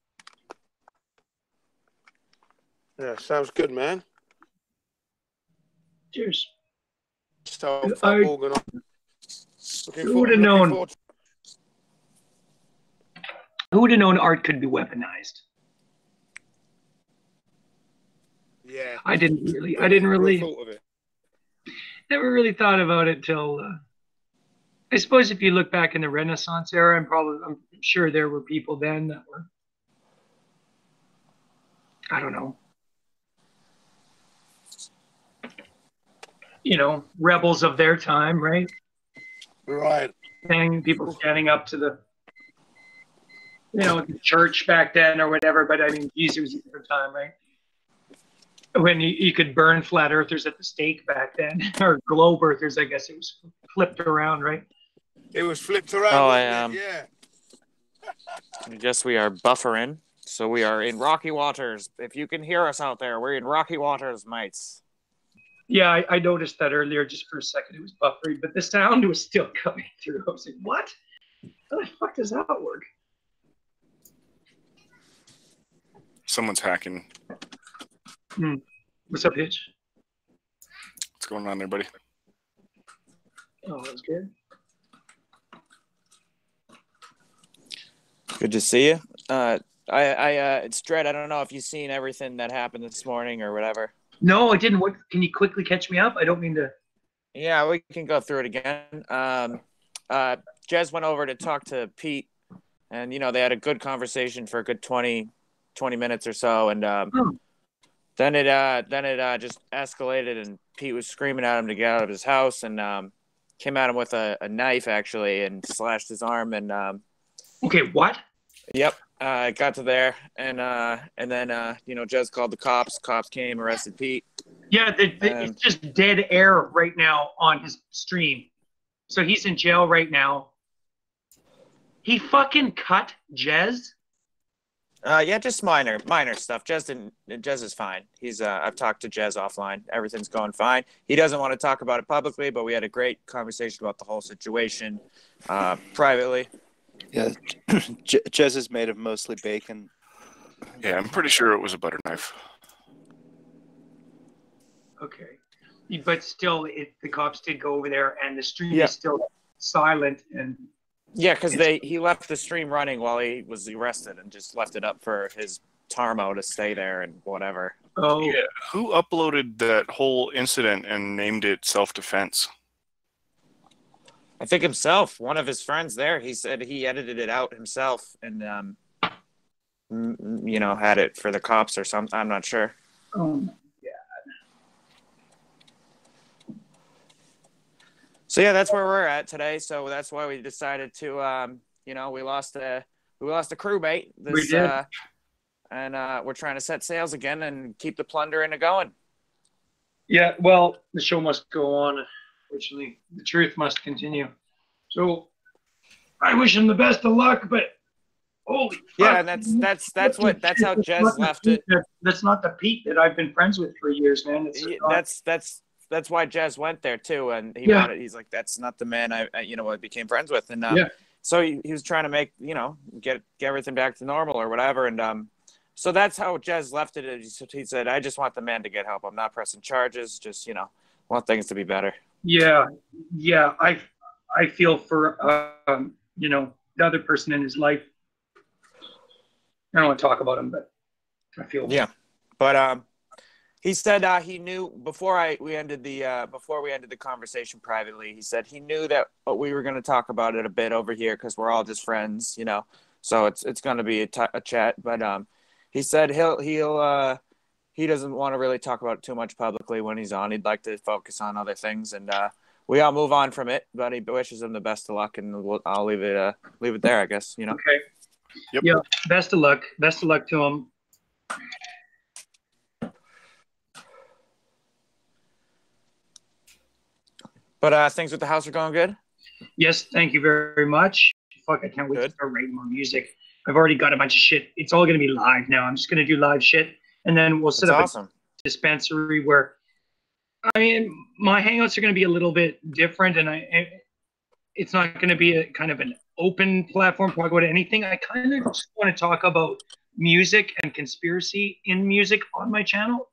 Yeah, sounds good, man. Cheers. So organized. Who would have known? Who would have known art could be weaponized? Yeah. I didn't really never really thought about it till I suppose if you look back in the Renaissance era, I'm sure there were people then that were, I don't know, rebels of their time, right? Right. People standing up to the the church back then or whatever, but I mean, Jesus was a different time, right? When you could burn flat earthers at the stake back then, or globe earthers, I guess it was flipped around, right? It was flipped around. Oh, yeah. I guess we are buffering. So we are in rocky waters. If you can hear us out there, we're in rocky waters, mates. Yeah, I noticed that earlier. Just for a second, it was buffering, but the sound was still coming through. I was like, what? How the fuck does that work? Someone's hacking. What's up, Hitch? What's going on there, buddy? Oh, that's good. Good to see you. It's Dread. I don't know if you've seen everything that happened this morning or whatever. No, I didn't. What? Can you quickly catch me up? I don't mean to. Yeah, we can go through it again. Jez went over to talk to Pete, and they had a good conversation for a good 20 minutes or so, and then it just escalated, and Pete was screaming at him to get out of his house, and came at him with a knife actually, and slashed his arm, and Okay, what? Yep. It got to there, and then Jez called the cops. Cops came, arrested Pete. Yeah, it's just dead air right now on his stream. So he's in jail right now. He fucking cut Jez? Yeah, just minor stuff. Jez is fine. I've talked to Jez offline. Everything's going fine. He doesn't want to talk about it publicly, but we had a great conversation about the whole situation privately. Yeah, Jez is made of mostly bacon. Yeah, I'm pretty sure it was a butter knife. Okay. But still, the cops did go over there, and the stream is still silent. And yeah, because he left the stream running while he was arrested and just left it up for his Tarmo to stay there and whatever. Oh. Yeah. Who uploaded that whole incident and named it self-defense? I think himself, one of his friends there. He said he edited it out himself and, had it for the cops or something. I'm not sure. Oh, my God. So, yeah, that's where we're at today. So that's why we decided to, we lost a crewmate. We did. And we're trying to set sails again and keep the plunder in going. Yeah, well, the show must go on. Unfortunately, the truth must continue. So I wish him the best of luck, but holy yeah, fuck. and that's how Jez left it. That's not the Pete that I've been friends with for years, man. That's why Jez went there too, and he's like, that's not the man I became friends with, and so he was trying to make get everything back to normal or whatever, and so that's how Jez left it. He said, I just want the man to get help. I'm not pressing charges, just want things to be better. Yeah, I feel for the other person in his life. I don't want to talk about him, but I feel but he said he knew before we ended the conversation privately. He said he knew that we were going to talk about it a bit over here because we're all just friends, so it's going to be a chat. But he said he'll he doesn't want to really talk about it too much publicly when he's on. He'd like to focus on other things, and we all move on from it. But he wishes him the best of luck, and I'll leave it there, I guess. You know. Okay. Yep. Yeah. Best of luck. Best of luck to him. But things with the house are going good? Yes, thank you very much. Fuck, I can't wait to start writing more music. I've already got a bunch of shit. It's all going to be live now. I'm just going to do live shit. And then we'll set up a dispensary where, I mean, my hangouts are going to be a little bit different. And it's not going to be a kind of an open platform to talk about anything. I kind of just want to talk about music and conspiracy in music on my channel.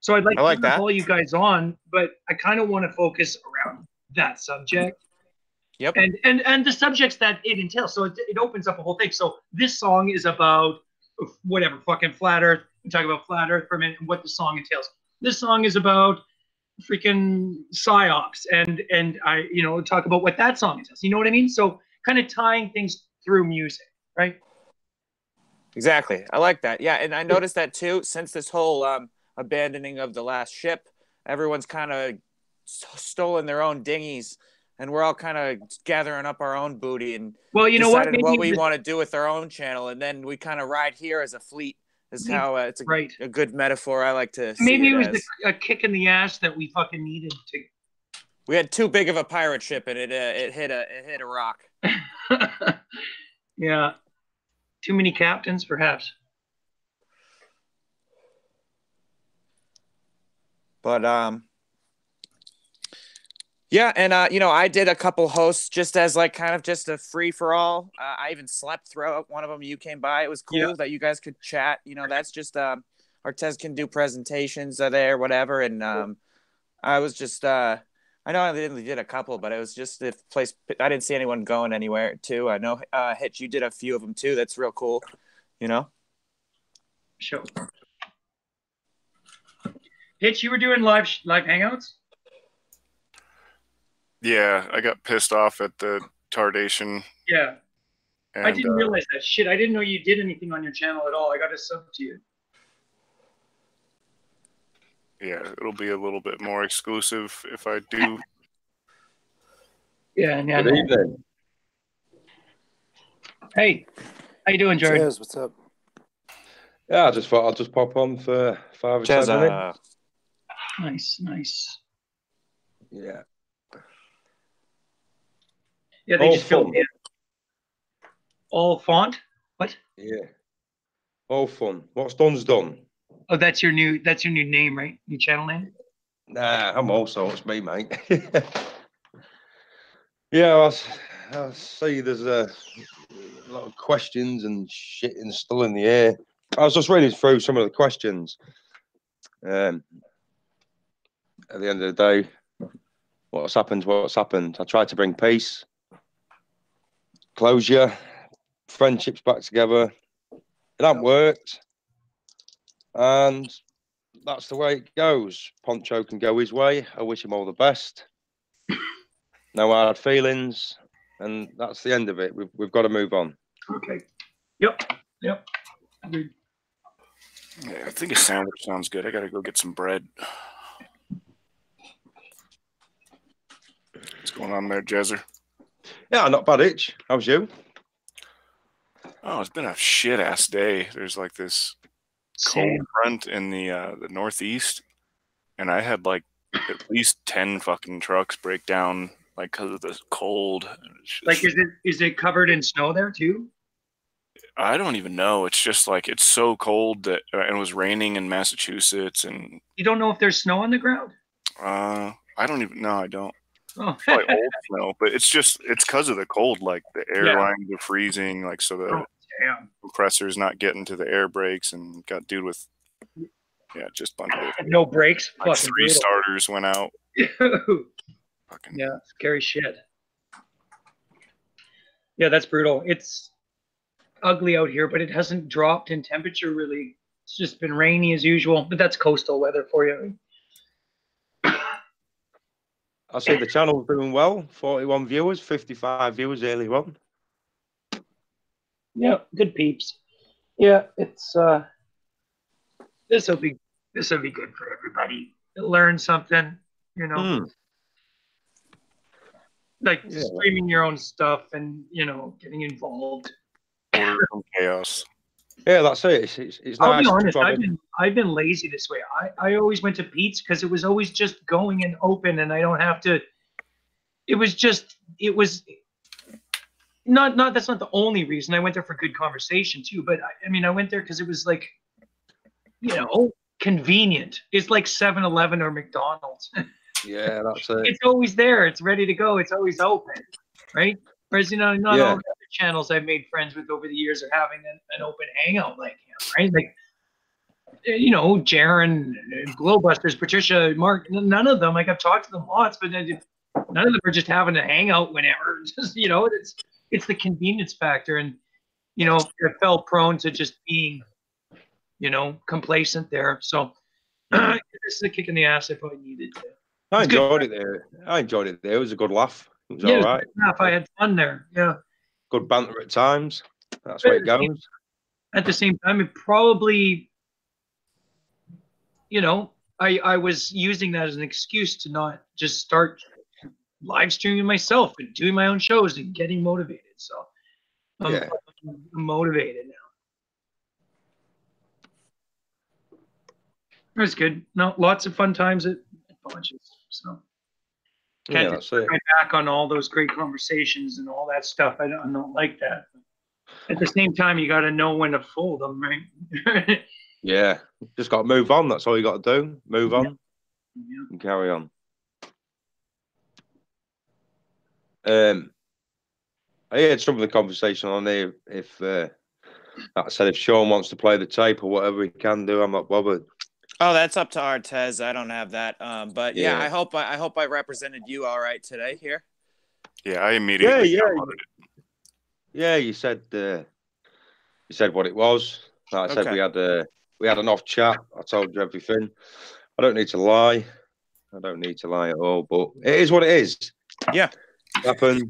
So I'd like to have all you guys on, but I kind of want to focus around that subject. Yep. And the subjects that it entails. So it opens up a whole thing. So this song is about whatever, fucking flat earth. We talk about flat earth for a minute and what the song entails. This song is about freaking psyops and I, you know, talk about what that song entails. You know what I mean? So kind of tying things through music, right? Exactly. I like that. Yeah. And I noticed that too, since this whole abandoning of the last ship, everyone's kind of stolen their own dinghies, and we're all kind of gathering up our own booty and deciding what we want to do with our own channel, and then we kind of ride here as a fleet. Is how it's a good metaphor I like to see. Maybe it was a kick in the ass that we fucking needed to. We had too big of a pirate ship, and it hit a rock. Yeah, too many captains, perhaps. But yeah, and you know, I did a couple hosts just as like kind of just a free for all. I even slept throughout one of them. You came by. It was cool that you guys could chat. You know, that's just Artez can do presentations there, whatever. And I was just I know I did a couple, but it was just the place. I didn't see anyone going anywhere too. I know Hitch, you did a few of them too. That's real cool. You know. Sure. Hitch, you were doing live hangouts? Yeah, I got pissed off at the tardation. Yeah. And, I didn't realize that shit. I didn't know you did anything on your channel at all. I got to sub to you. Yeah, it'll be a little bit more exclusive if I do. Yeah. Good evening. Hey, how you doing, Jared? Cheers, what's up? Yeah, I just thought I'll just pop on for 5 or 10 minutes. Nice. Yeah. Yeah, they just filled in. All font? What? Yeah. All fun. What's done's done. Oh, that's your new name, right? New channel name? Nah, I'm all sorts, me, mate. Yeah, I see there's a lot of questions and shit and still in the air. I was just reading through some of the questions. At the end of the day, what's happened. I tried to bring peace, closure, friendships back together. It hasn't worked, and that's the way it goes. Pancho can go his way. I wish him all the best. No hard feelings, and that's the end of it. We've got to move on. Okay. Yep. Agreed. Yeah, I think a sandwich sounds good. I gotta go get some bread. What's going on there, Jezzer? Yeah, not bad, Itch. How's you? Oh, it's been a shit ass day. There's like this cold front in the northeast, and I had like at least 10 fucking trucks break down like because of the cold. Just, like, is it covered in snow there too? I don't even know. It's just like it's so cold that it was raining in Massachusetts, and you don't know if there's snow on the ground. I don't even know. I don't. Oh. It's probably old snow, but it's because of the cold. Like the air lines are freezing, like so the compressor's not getting to the air brakes, and got dude with just a bunch of no brakes. Like 3 starters went out. Fucking scary shit. Yeah, that's brutal. It's ugly out here, but it hasn't dropped in temperature really. It's just been rainy as usual, but that's coastal weather for you. I see the channel's doing well. 41 viewers, 55 viewers early on. Yeah, good peeps. Yeah, it's this will be this will be good for everybody. Learn something, you know, like streaming your own stuff and, you know, getting involved. Order from chaos. Yeah, that's it. It's I'll nice. be honest, I've been lazy this way. I always went to Pete's because it was always just going and open, and I don't have to. It was not that's not the only reason. I went there for good conversation too, but I mean I went there because it was like, you know, convenient. It's like 7-Eleven or McDonald's. Yeah, that's it. It's always there. It's ready to go. It's always open, right? Whereas, you know, not all the other channels I've made friends with over the years are having an open hangout like him, right? Like, you know, Jaron, Glowbusters, Patricia, Mark, none of them. Like, I've talked to them lots, but none of them are just having a hangout whenever. Just, you know, it's the convenience factor. And, you know, I fell prone to just being, you know, complacent there. So this is a kick in the ass I probably needed to. I enjoyed it there. It was a good laugh. It was all right. I had fun there. Yeah. Good banter at times. That's where it goes. At the same time, it probably, you know, I was using that as an excuse to not just start live streaming myself and doing my own shows and getting motivated. So I'm motivated now. It was good. No, lots of fun times at Pancho's. So can't just turn my back on all those great conversations and all that stuff. I don't like that. At the same time, you got to know when to fold them, right? Yeah, just got to move on. That's all you got to do. Move on and carry on. I heard some of the conversation on there. If like I said, if Sean wants to play the tape or whatever he can do, I'm not bothered. Oh, that's up to Artez. I don't have that. But yeah, I hope I represented you all right today here. Yeah, I immediately downloaded it. Yeah, you said what it was. Like I said, we had an off chat. I told you everything. I don't need to lie. I don't need to lie at all. But it is what it is. Yeah, it happened.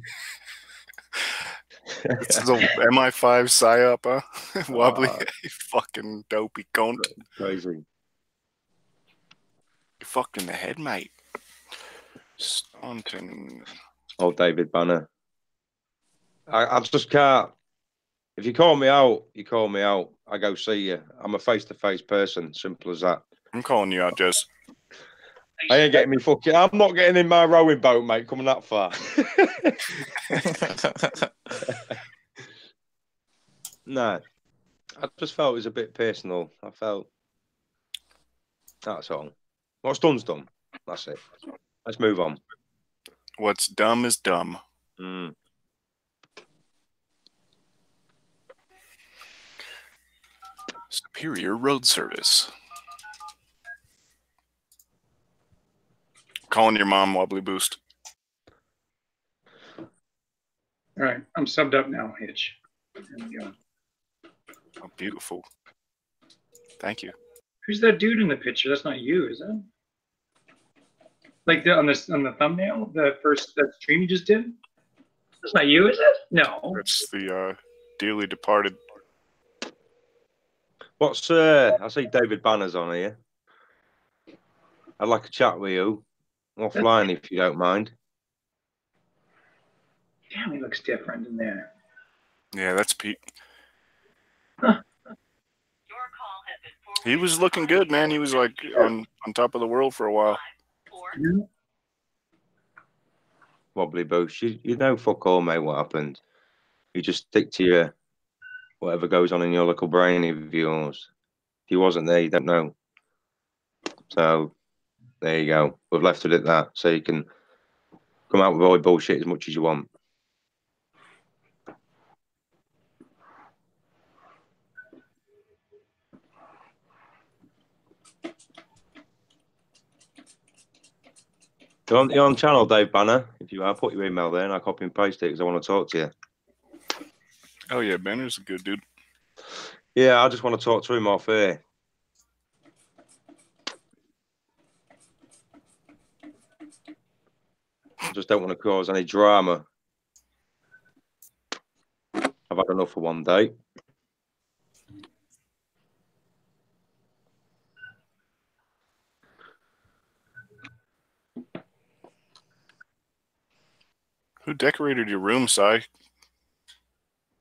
This is a MI5 psyop, huh? Wobbly, fucking dopey cunt. Crazy. You're fucked in the head, mate. Staunton. Oh, David Banner. I just can't. If you call me out, you call me out. I go see you. I'm a face-to-face person. Simple as that. I'm calling you out, Jess. I ain't getting me fucking. I'm not getting in my rowing boat, mate. Coming that far. No, I just felt it was a bit personal. I felt that's all. What's done's done. That's it. Let's move on. What's dumb is dumb. Superior Road Service. Calling your mom, Wobbly Boost. All right, I'm subbed up now, Hitch. There we go. Oh, beautiful. Thank you. Who's that dude in the picture? That's not you, is it? Like on the thumbnail, that stream you just did? That's not you, is it? No. It's the dearly departed. What's I see David Banner's on here. I'd like a chat with you offline if you don't mind. Damn, he looks different in there. Yeah, that's Pete. He was looking good, man. He was like on top of the world for a while. Wobbly Boost, you know fuck all, mate, what happened. You just stick to your whatever goes on in your little brain of yours. If he wasn't there, you don't know. So there you go. We've left it at that. So you can come out with all your bullshit as much as you want. You're on channel, Dave Banner. If you are, put your email there and I'll copy and paste it because I want to talk to you. Oh, yeah, Banner's a good dude. Yeah, I just want to talk to him off air. I just don't want to cause any drama. I've had enough for one day. Who decorated your room, Si?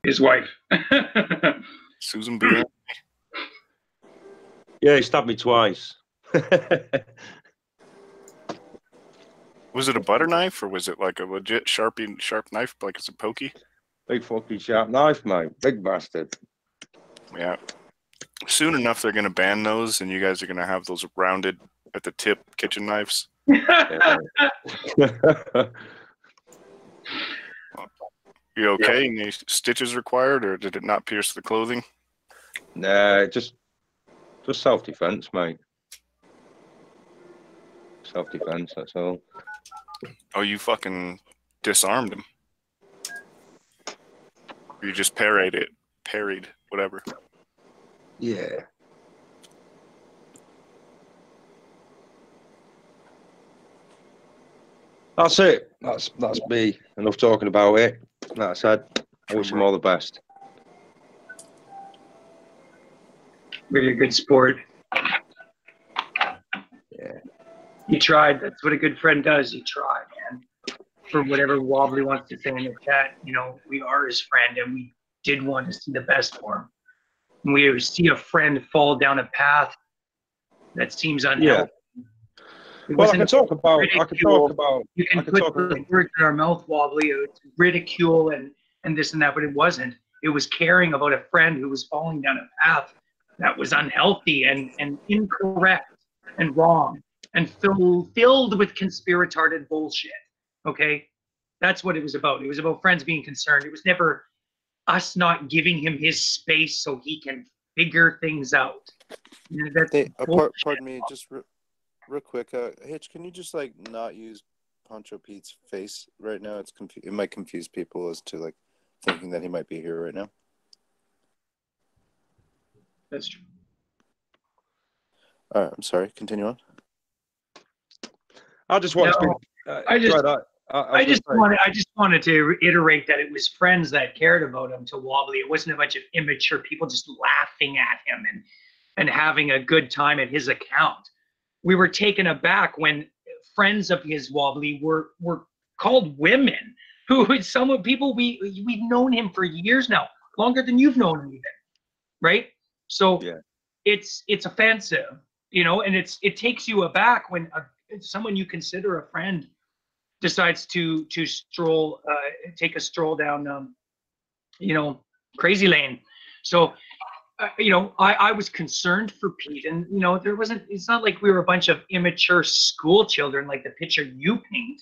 His wife. Susan B. Yeah, he stabbed me twice. Was it a butter knife or was it like a legit sharp knife, like it's a pokey? Big fucking sharp knife, mate. Big bastard. Yeah. Soon enough, they're going to ban those, and you guys are going to have those rounded at the tip kitchen knives. You okay? Any stitches required, or did it not pierce the clothing? Nah, just self-defense, mate. Self-defense, that's all. Oh, you fucking disarmed him. Or you just parried, whatever. Yeah. That's it. That's me. Enough talking about it. That said, I wish him all the best. Really a good sport. Yeah. You tried. That's what a good friend does. You try, man. For whatever Wobbly wants to say in the chat, you know, we are his friend, and we did want to see the best for him. When we see a friend fall down a path that seems unhealthy. Yeah. Well, I can talk about. You can put the words in our mouth, Wobbly. It's ridicule and this and that, but it wasn't. It was caring about a friend who was falling down a path that was unhealthy and incorrect and wrong and filled with conspiratarded bullshit. Okay, that's what it was about. It was about friends being concerned. It was never us not giving him his space so he can figure things out. You know, Hey, pardon me, just real quick. Hitch, can you just like not use Pancho Pete's face right now? It might confuse people as to like thinking that he might be here right now. That's true. All right, I'm sorry. Continue on. I just want to. I just wanted to reiterate that it was friends that cared about him to Wobbly. It wasn't a bunch of immature people just laughing at him and having a good time at his account. We were taken aback when friends of his, Wobbly, were called women. Some people we've known him for years now, longer than you've known him even, right? So yeah. It's offensive, you know, and it takes you aback when someone you consider a friend decides to take a stroll down, crazy lane. So, I was concerned for Pete, and it's not like we were a bunch of immature school children like the picture you paint,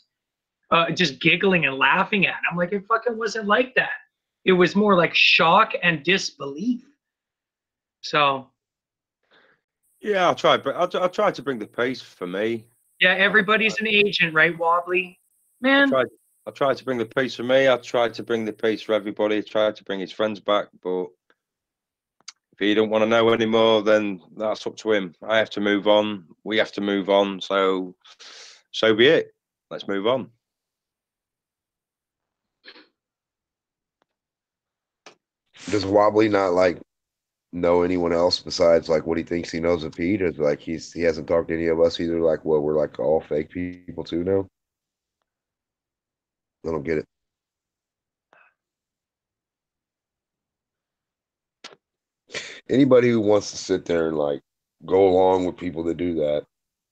just giggling and laughing at. I'm like, it fucking wasn't like that. It was more like shock and disbelief. So. Yeah, I'll try to bring the pace for me. Yeah, everybody's an agent, right, Wobbly? Man. I tried to bring the pace for me. I tried to bring the pace for everybody. I tried to bring his friends back, but if he don't want to know anymore, then that's up to him. I have to move on. We have to move on. So be it. Let's move on. Does Wobbly not like know anyone else besides like what he thinks he knows of Pete? Or like he hasn't talked to any of us either? Like what, we're like all fake people too now? I don't get it. Anybody who wants to sit there and like go along with people that do that,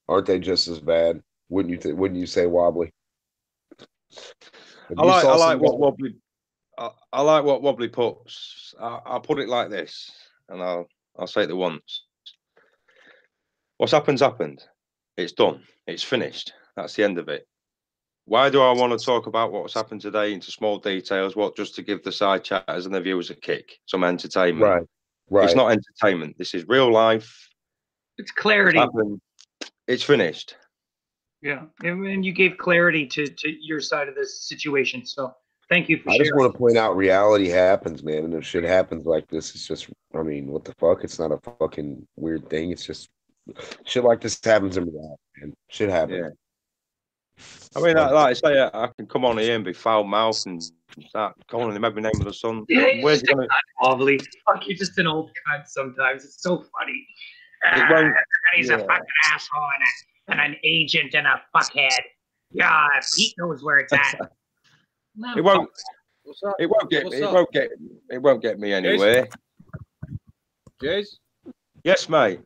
aren't they just as bad? Wouldn't you say, Wobbly? I like what Wobbly puts. I'll put it like this, and I'll say it once. What's happened's happened. It's done. It's finished. That's the end of it. Why do I want to talk about what's happened today into small details? What, just to give the side chatters and the viewers a kick, some entertainment? Right. It's not entertainment. This is real life. It's clarity. It's finished. Yeah, and you gave clarity to your side of this situation. So thank you for sharing. I just want to point out reality happens, man. And if shit happens like this, it's just, I mean, what the fuck? It's not a fucking weird thing. It's just shit like this happens in reality, man. Shit happens. Yeah. I mean, like I say, I can come on here and be foul mouthed and start calling him every name of the sun. Yeah, where's he going to? Wobbly. Fuck, you're just an old cunt sometimes. It's so funny. And he's a fucking asshole and an agent and a fuckhead. Yeah, Pete knows where it's at. No. It won't. What's up? It won't get. What's It up? won't get. It won't get me anywhere. Jez? Yes, mate.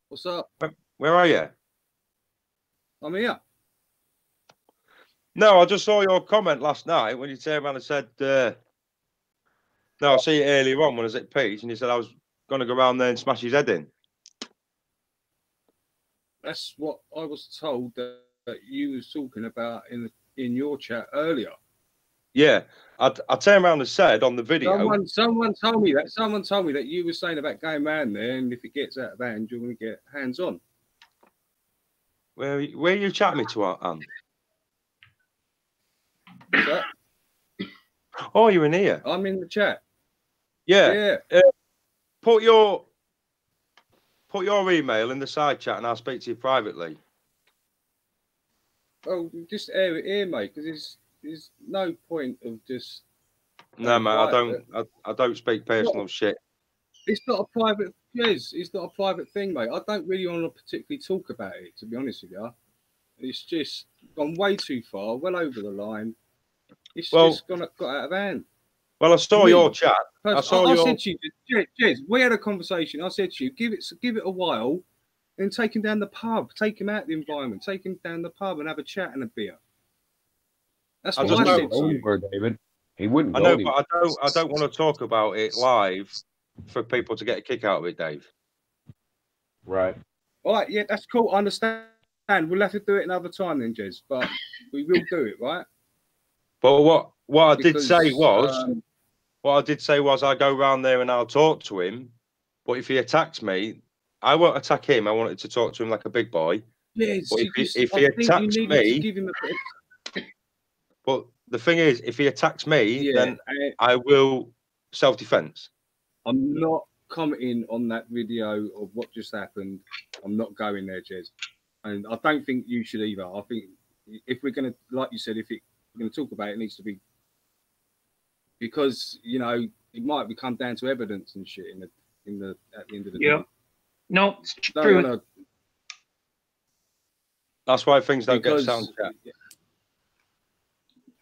What's up? Where are you? I'm here. No, I just saw your comment last night when you turned around and said, "No, I see it earlier on when I was at Pete's," and you said I was going to go around there and smash his head in. That's what I was told that you was talking about in your chat earlier. Yeah, I turned around and said on the video. Someone told me that. Someone told me that you were saying about going around there, and if it gets out of hand, you're going to get hands on. Where are you chatting me to, Anne? That? Oh, you're in here. I'm in the chat. Yeah. Put your email in the side chat, and I'll speak to you privately. Oh, just air it here, mate, because there's no point of just. No, mate, I don't speak personal shit. It's not a private. Yes, it's not a private thing, mate. I don't really want to particularly talk about it, to be honest with you. It's just gone way too far, well over the line. It's just got out of hand. Well, I saw your chat. I said to you, Jez, we had a conversation. I said to you, give it a while, and take him down the pub, take him out of the environment, take him down the pub and have a chat and a beer. That's what I said to you. David. He wouldn't. I know, but I don't want to talk about it live for people to get a kick out of it, Dave. Right. All right, yeah, that's cool. I understand. We'll have to do it another time then, Jez, but we will do it, right? But what I did say was I go round there and I'll talk to him. But if he attacks me, I won't attack him. I wanted to talk to him like a big boy. Yes, but if he attacks me, but the thing is, if he attacks me, then I will self-defense. I'm not commenting on that video of what just happened. I'm not going there, Jez. And I don't think you should either. I think if we're going to, like you said, if we're going to talk about it, it needs to be, because, you know, it might become down to evidence and shit at the end of the day. No, it's true. That's why things don't get sound check.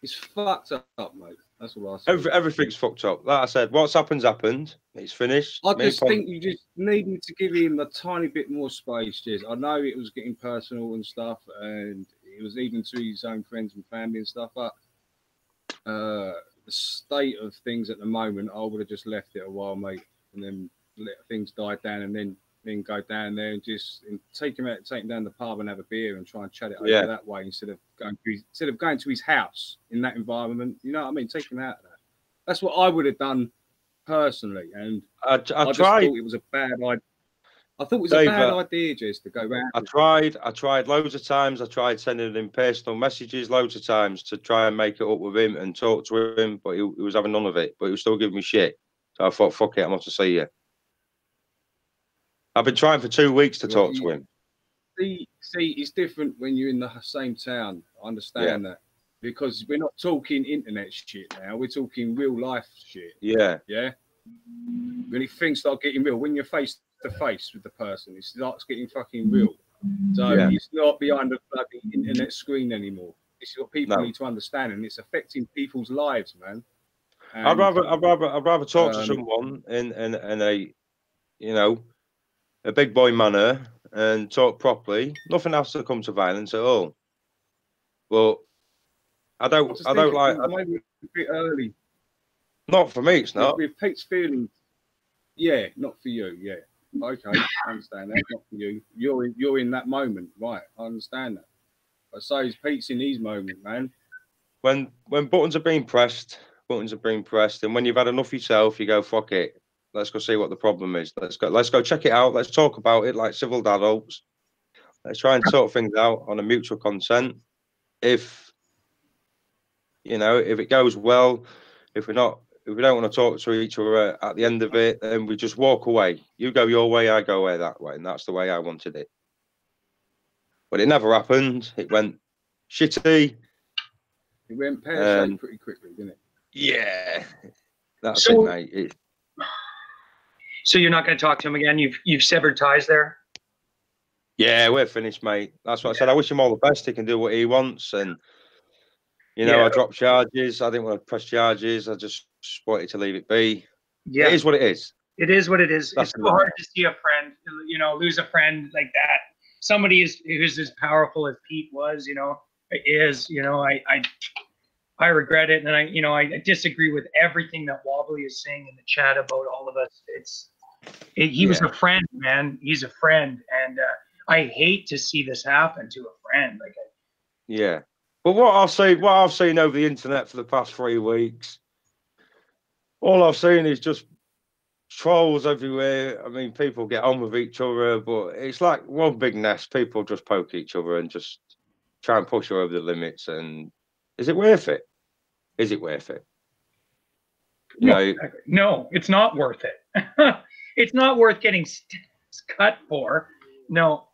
It's fucked up, mate. That's what I said. Everything's fucked up. Like I said, what's happened. It's finished. I just think you just needed to give him a tiny bit more space, Jez. I know it was getting personal and stuff, and it was even to his own friends and family and stuff, but the state of things at the moment, I would have just left it a while, mate, and then let things die down, and then go down there and just take him out, take him down the pub and have a beer and try and chat it over that way instead of going to his house in that environment. You know what I mean? Take him out of that. That's what I would have done personally, and I just thought it was a bad idea. I thought it was a bad idea just to go round. I tried loads of times. I tried sending him personal messages loads of times to try and make it up with him and talk to him, but he was having none of it. But he was still giving me shit. So I thought, fuck it, I'm off to see you. I've been trying for 2 weeks to talk to him. See, it's different when you're in the same town. I understand that. Because we're not talking internet shit now. We're talking real life shit. Yeah. Yeah? When things start getting real, when you're face to face with the person, it starts getting fucking real. So it's not behind the bloody internet screen anymore. It's what people need to understand, and it's affecting people's lives, man. And, I'd rather talk to someone in a, you know, a big boy manner and talk properly. Nothing else to come to violence at all. But I don't like. Maybe a bit early. Not for me, it's not. With Pete's feelings, not for you. Yeah, okay, I understand that. Not for you. You're in that moment, right? I understand that. But so is Pete's in his moment, man. When buttons are being pressed, and when you've had enough yourself, you go, fuck it. Let's go see what the problem is. Let's go check it out. Let's talk about it like civil adults. Let's try and sort things out on a mutual consent. If it goes well, if we don't want to talk to each other at the end of it, then we just walk away. You go your way, I go away that way, and that's the way I wanted it. But it never happened. It went shitty. It went pear-shaped pretty quickly, didn't it? Yeah, that's it, mate. So you're not going to talk to him again? You've severed ties there? Yeah, we're finished, mate. That's what I said. I wish him all the best. He can do what he wants, and You know, Yeah. I dropped charges. I didn't want to press charges. I just wanted to leave it be. Yeah. It is what it is. It is what it is. That's It's so hard to see a friend, lose a friend like that. Somebody who's as powerful as Pete was, is, I regret it. And I disagree with everything that Wobbly is saying in the chat about all of us. He was a friend, man. He's a friend. And I hate to see this happen to a friend. Yeah. But what I've seen over the internet for the past 3 weeks, all I've seen is just trolls everywhere. I mean, people get on with each other, but it's like one big nest. People just poke each other and just try and push you over the limits. And is it worth it? Is it worth it? No, it's not worth it. It's not worth getting cut for. No,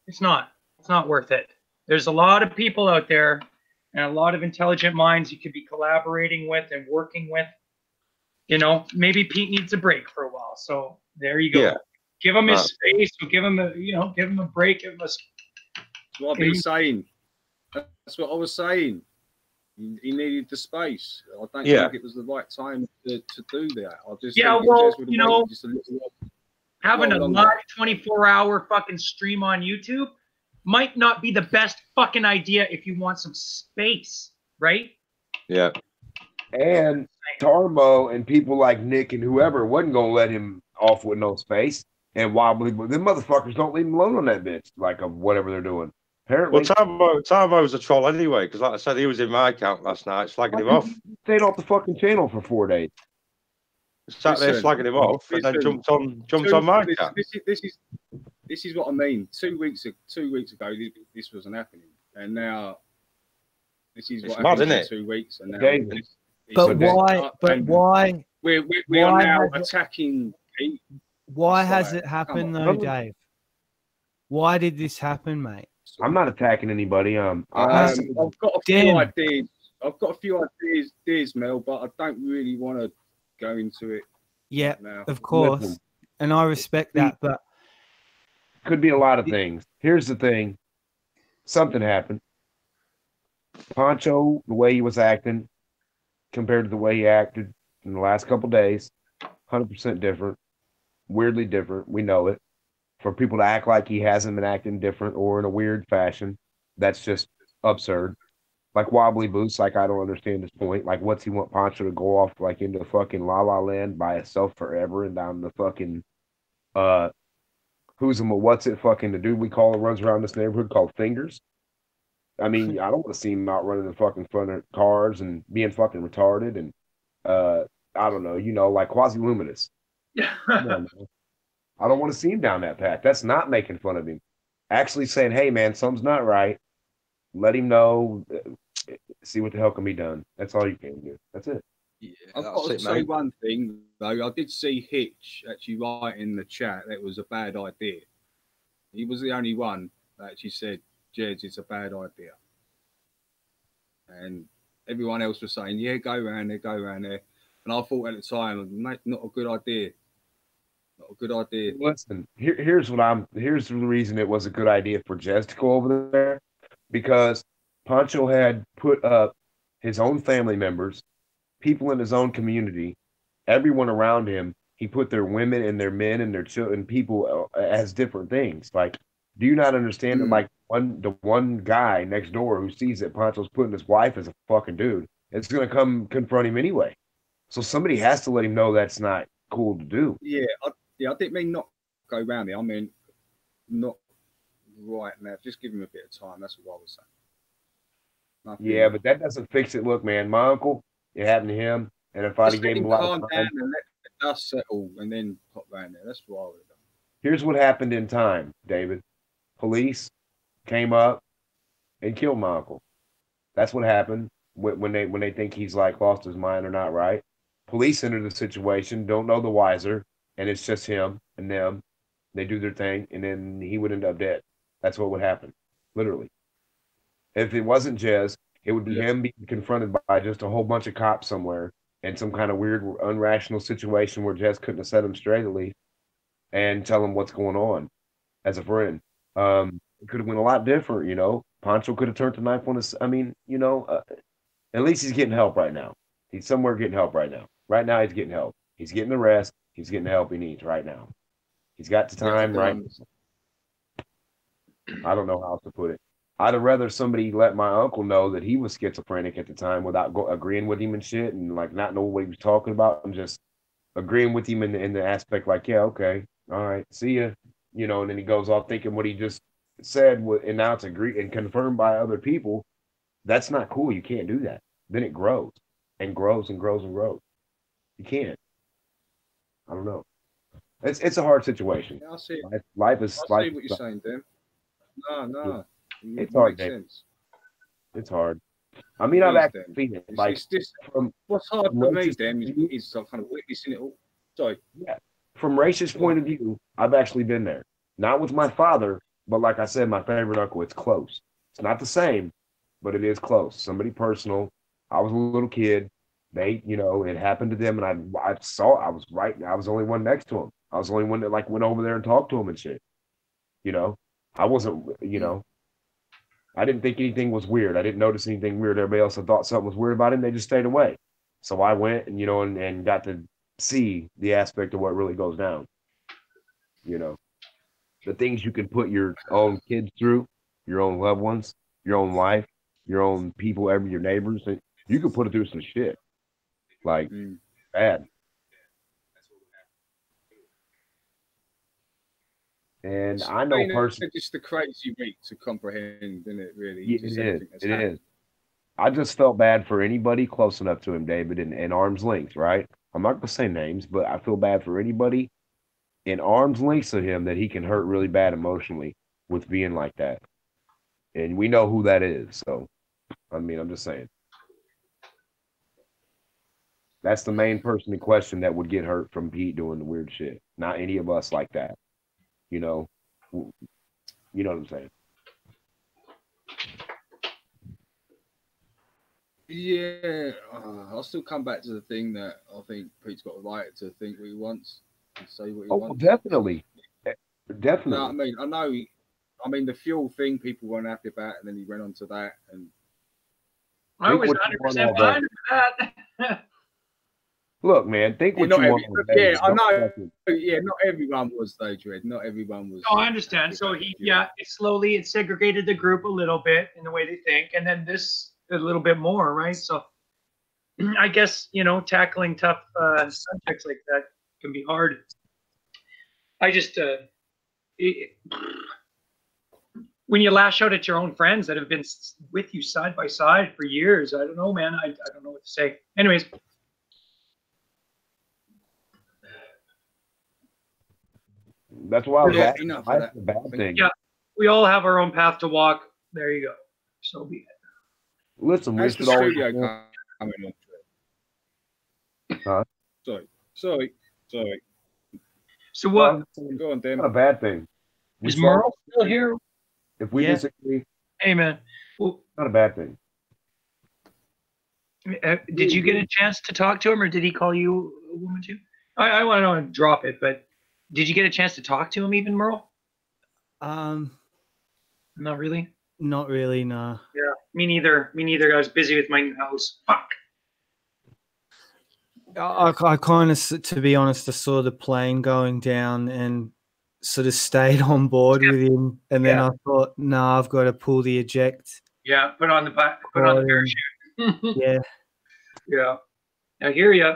it's not. It's not worth it. There's a lot of people out there and a lot of intelligent minds you could be collaborating with and working with. Maybe Pete needs a break for a while. So there you go. Yeah. Give him his space. Give him a break. Give him a. That's what I've been saying. That's what I was saying. He needed the space. I don't think it was the right time to do that. I just having a live 24-hour fucking stream on YouTube might not be the best fucking idea if you want some space, right? Yeah. And Tarmo and people like Nick and whoever wasn't gonna let him off with no space. And Wobbly, but them motherfuckers don't leave him alone on that bitch, like of whatever they're doing. Apparently, well, Tarmo was a troll anyway, because like I said, he was in my account last night, slagging him off. Stayed off the fucking channel for 4 days. Sat there slagging him off, and then jumped on my account. This is what I mean. 2 weeks ago, this wasn't happening, and now this is what happened in 2 weeks. And now, but why? We are now attacking Pete. Why has it happened though, Dave? Why did this happen, mate? I'm not attacking anybody. I've got a few ideas. I've got a few ideas, Mel, but I don't really want to go into it. Yeah, of course, and I respect that, but could be a lot of things. Here's the thing: something happened. Pancho, the way he was acting, compared to the way he acted in the last couple of days, 100% different. Weirdly different. We know it. For people to act like he hasn't been acting different or in a weird fashion, that's just absurd. Like Wobbly Boots, like I don't understand this point. Like, what's he want Pancho to go off like into fucking La La Land by himself forever and down the fucking what's it fucking the dude we call it runs around this neighborhood called Fingers? I mean, I don't want to see him out running in fucking front of cars and being fucking retarded and I don't know, like Quasi-Luminous. I don't want to see him down that path. That's not making fun of him. Actually saying, hey, man, something's not right. Let him know. See what the hell can be done. That's all you can do. That's it. Yeah, I've got to say one thing, though. I did see Hitch actually write in the chat that it was a bad idea. He was the only one that actually said, Jez, it's a bad idea. And everyone else was saying, yeah, go around there. And I thought at the time, mate, not a good idea. Not a good idea. Listen, here's the reason it was a good idea for Jez to go over there, because Pancho had put up his own family members, people in his own community, everyone around him. He put their women and their men and their children, people as different things. Like, do you not understand that? Like the one guy next door who sees that Pancho's putting his wife as a fucking dude, it's gonna come confront him anyway. So somebody has to let him know that's not cool to do. Yeah, I didn't mean not go around there. I mean, not right now. Just give him a bit of time. That's what I was saying. Yeah, but that doesn't fix it. Look, man, my uncle, it happened to him. And if I'd have gave him a lot of time, down and let the dust settle and then pop around there. That's what I would have done. Here's what happened in time, David. Police came up and killed my uncle. That's what happened when they think he's like lost his mind or not right. Police enter the situation, don't know the wiser, and it's just him and them. They do their thing, and then he would end up dead. That's what would happen, literally. If it wasn't Jez, it would be him being confronted by just a whole bunch of cops somewhere in some kind of weird, unrational situation where Jez couldn't have set him straight at least and tell him what's going on as a friend. It could have been a lot different, Pancho could have turned the knife on us. I mean, at least he's getting help right now. He's somewhere getting help right now. Right now, he's getting help. He's getting the rest. He's getting the help he needs right now. He's got the time right. I don't know how else to put it. I'd have rather somebody let my uncle know that he was schizophrenic at the time without agreeing with him and shit, and like not know what he was talking about, and just agreeing with him in the aspect like, yeah, okay, all right, see ya, and then he goes off thinking what he just said, and now it's agreed and confirmed by other people. That's not cool. You can't do that. Then it grows and grows and grows and grows. You can't. I don't know. It's a hard situation. Yeah, I see. Life is. I see what you're saying, Dan. No. It's hard, Dave. It's hard. I mean, I've actually seen it. Like, what's hard for me, Dan, is kind of witnessing it all. Sorry. Yeah. From racist point of view, I've actually been there. Not with my father, but like I said, my favorite uncle. It's close. It's not the same, but it is close. Somebody personal. I was a little kid. They, it happened to them, and I saw. I was right. I was the only one next to him. I was the only one that like went over there and talked to him and shit. I wasn't. I didn't think anything was weird. I didn't notice anything weird. Everybody else thought something was weird about him. They just stayed away. So I went and and got to see the aspect of what really goes down. The things you can put your own kids through, your own loved ones, your own life, your own people, your neighbors. You can put it through some shit. Like bad. And I know personally, it's the crazy rate to comprehend, isn't it? Really, it is. It is. I just felt bad for anybody close enough to him, David, in arm's length. Right? I'm not gonna say names, but I feel bad for anybody in arm's length of him that he can hurt really bad emotionally with being like that. And we know who that is. So, I mean, I'm just saying. That's the main person in question that would get hurt from Pete doing the weird shit. Not any of us like that. You know what I'm saying? Yeah, I'll still come back to the thing that I think Pete's got a right to think what he wants and say what he wants. Definitely. Definitely. No, I know. I mean, the fuel thing people weren't happy about, and then he went on to that. And I was 100% behind that. Look, man, think what you want. Yeah, I know. Yeah, not everyone was though, Dread. Not everyone was. Oh, I understand. So it segregated the group a little bit in the way they think, and then this a little bit more, right? So I guess, tackling tough subjects like that can be hard. I just, when you lash out at your own friends that have been with you side by side for years, I don't know, man. I don't know what to say. Anyways. That's why that's a bad thing. Yeah, we all have our own path to walk. There you go. So be it. Listen, we should always. Sorry. So what? Go on, Dan. Not a bad thing. Is Merle still here? If we disagree, hey man, well, not a bad thing. Did you get a chance to talk to him, or did he call you a woman too? I want to drop it, but did you get a chance to talk to him, even Merle? Not really. Not really, no. Yeah, me neither. I was busy with my new house. Fuck. I kind of, to be honest, I saw the plane going down and sort of stayed on board with him, and then I thought, I've got to pull the eject. Yeah, put on the parachute. Yeah. I hear you.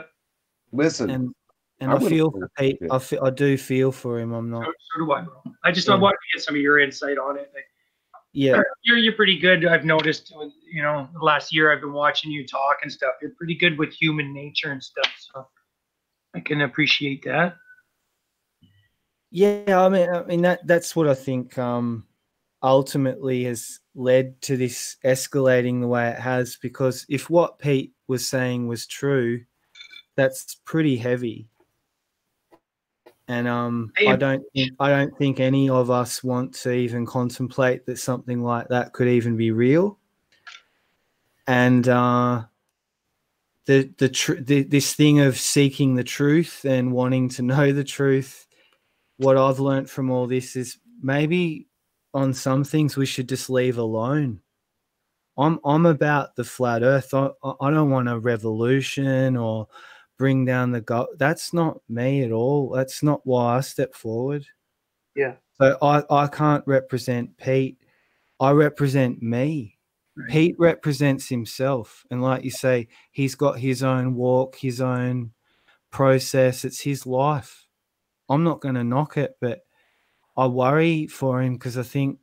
Listen, and I feel for Pete. I do feel for him. I'm not. So do I, bro. I just wanted to get some of your insight on it. Yeah, you're pretty good. I've noticed, the last year I've been watching you talk and stuff. You're pretty good with human nature and stuff, so I can appreciate that. Yeah, I mean that's what I think ultimately has led to this escalating the way it has. Because if what Pete was saying was true, that's pretty heavy. And I don't think any of us want to even contemplate that something like that could even be real. And this thing of seeking the truth and wanting to know the truth, what I've learned from all this is maybe on some things we should just leave alone. I'm about the flat earth. I don't want a revolution or bring down the goal. That's not me at all. That's not why I step forward. Yeah. So I can't represent Pete. I represent me. Right. Pete represents himself. And like you say, he's got his own walk, his own process. It's his life. I'm not going to knock it, but I worry for him because I think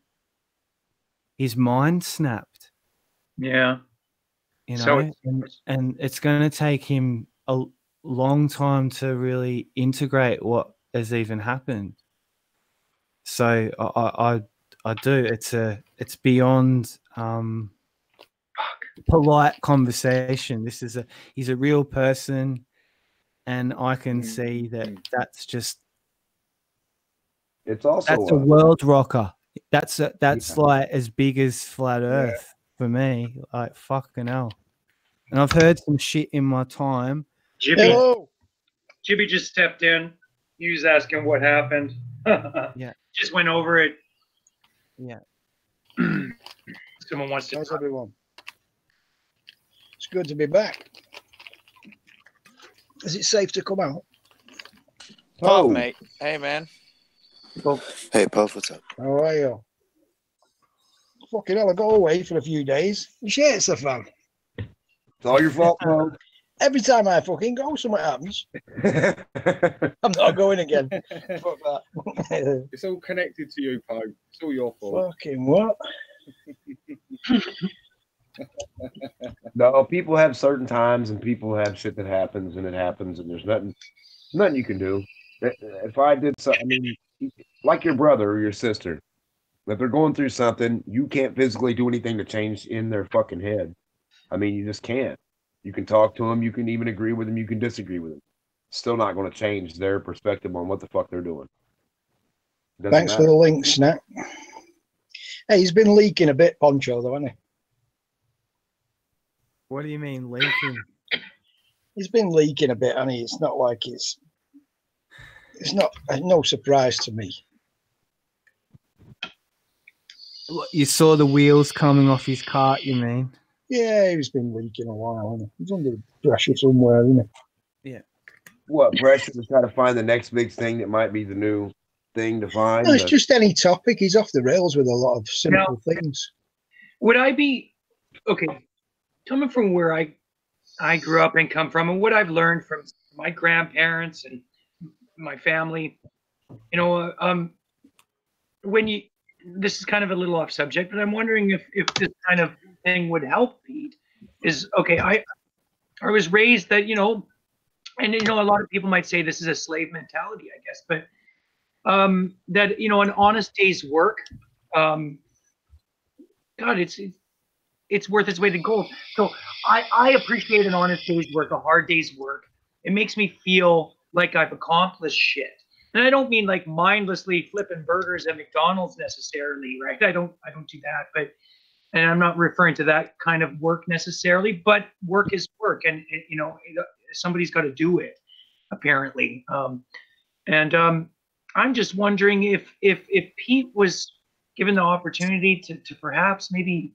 his mind snapped. Yeah. You know, So and it's going to take him a long time to really integrate what has even happened. So I do. It's beyond polite conversation. He's a real person, and I can see that that's just It's also that's a world rocker. That's like as big as flat Earth for me. Like fucking hell. And I've heard some shit in my time. Jibby just stepped in. He was asking what happened. Yeah. Just went over it. Yeah. Someone wants to. How's everyone? It's good to be back. Is it safe to come out? Puff, mate. Hey, man. Hey, Puff, what's up? How are you? Fucking hell, I got away for a few days. Shit, it's a fan. It's all your fault, Mo. Every time I fucking go, something happens. I'm not going again. Fuck that. It's all connected to you, Poe. It's all your fault. Fucking what? No, people have certain times and people have shit that happens and it happens and there's nothing you can do. If I did something, I mean, like your brother or your sister, if they're going through something, you can't physically do anything to change in their fucking head. I mean, you just can't. You can talk to them, you can even agree with them, you can disagree with them. Still not going to change their perspective on what the fuck they're doing. Thanks for the link, Snack. Hey, he's been leaking a bit, Pancho, though, hasn't he? What do you mean leaking? He's been leaking a bit, and it's not like it's not no surprise to me. You saw the wheels coming off his cart, you mean? Yeah, he's been leaking a while, hasn't he? He's under pressure somewhere, isn't he? Yeah. What, pressure to try to find the next big thing that might be the new thing to find? No, it's just any topic. He's off the rails with a lot of simple things. Would I be okay? Coming from where I grew up and come from, and what I've learned from my grandparents and my family, you know, when you, this is kind of a little off subject, but I'm wondering if this kind of thing would help Pete. Is okay. I was raised that, you know, and you know, a lot of people might say this is a slave mentality, I guess, but that, you know, an honest day's work, God, it's worth its weight in gold. So I appreciate an honest day's work, a hard day's work. It makes me feel like I've accomplished shit. And I don't mean like mindlessly flipping burgers at McDonald's necessarily, right? I don't do that, but, and I'm not referring to that kind of work necessarily, but work is work, and you know, somebody's got to do it, apparently. I'm just wondering if Pete was given the opportunity to perhaps maybe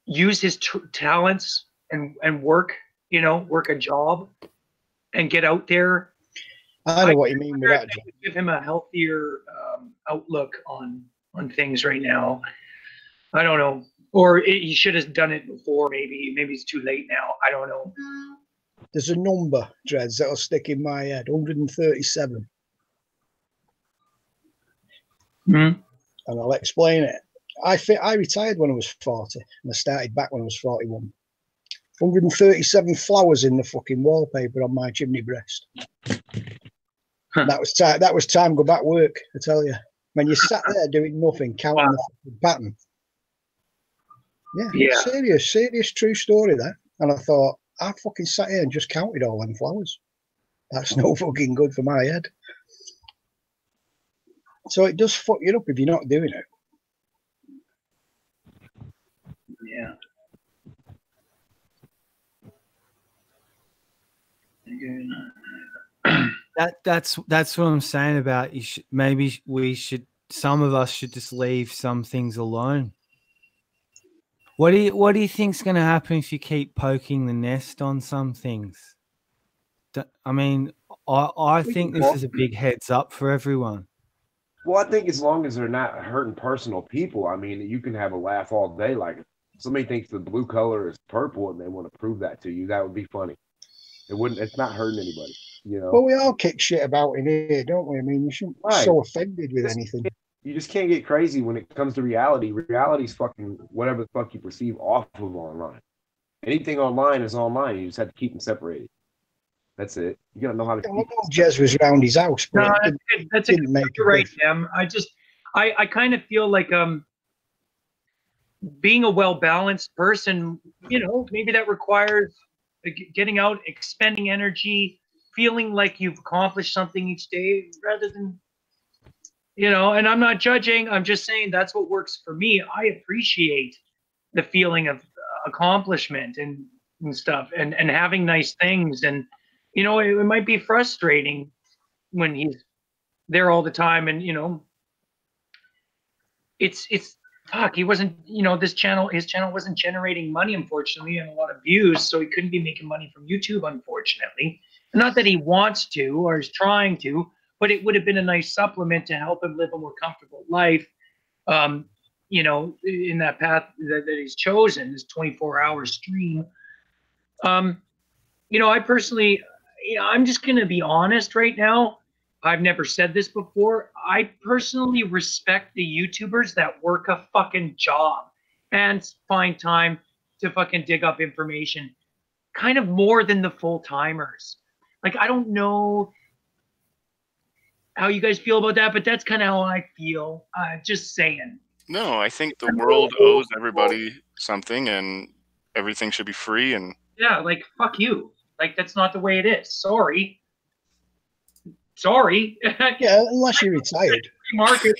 use his talents and work, you know, work a job and get out there. I know what you mean with that. Give him a healthier outlook on things right now. I don't know. Or he should have done it before. Maybe it's too late now. I don't know. There's a number, Dreads, that'll stick in my head. 137. Mm-hmm. And I'll explain it. I retired when I was 40, and I started back when I was 41. 137 flowers in the fucking wallpaper on my chimney breast. That was time. That was time. Go back work. I tell you. When you sat there doing nothing, counting the fucking pattern. Yeah. Serious, true story. That. And I thought, I fucking sat here and just counted all them flowers. That's no fucking good for my head. So it does fuck you up if you're not doing it. Yeah. That's what I'm saying about maybe we should some of us should just leave some things alone. What do you think's going to happen if you keep poking the nest on some things? I mean, I think this is a big heads up for everyone. Well, I think as long as they're not hurting personal people, I mean, you can have a laugh all day. Like if somebody thinks the blue color is purple and they want to prove that to you, that would be funny. It wouldn't. It's not hurting anybody, you know. Well, we all kick shit about in here, don't we? I mean, you shouldn't be so offended with anything. You just can't get crazy when it comes to reality. Reality's fucking whatever the fuck you perceive off of online. Anything online is online. You just have to keep them separated. That's it. You gotta know how to. I know Jez was around his house, but No, that's a good right, Em. I kind of feel like being a well-balanced person, you know, maybe that requires getting out, expending energy, feeling like you've accomplished something each day rather than, you know, and I'm not judging. I'm just saying that's what works for me. I appreciate the feeling of accomplishment and stuff and having nice things. And, you know, it might be frustrating when he's there all the time and, you know, it's fuck, he wasn't, you know, his channel wasn't generating money, unfortunately, and a lot of views, so he couldn't be making money from YouTube, unfortunately. Not that he wants to or is trying to, but it would have been a nice supplement to help him live a more comfortable life, you know, in that path that he's chosen, this 24-hour stream. You know, I personally, you know, I'm just going to be honest right now. I've never said this before. I personally respect the YouTubers that work a fucking job and find time to fucking dig up information kind of more than the full timers. Like, I don't know how you guys feel about that, but that's kind of how I feel. Just saying. No, I think the world owes everybody something and everything should be free. And yeah, like, fuck you. Like, that's not the way it is. Sorry. Yeah, unless you're retired. Market.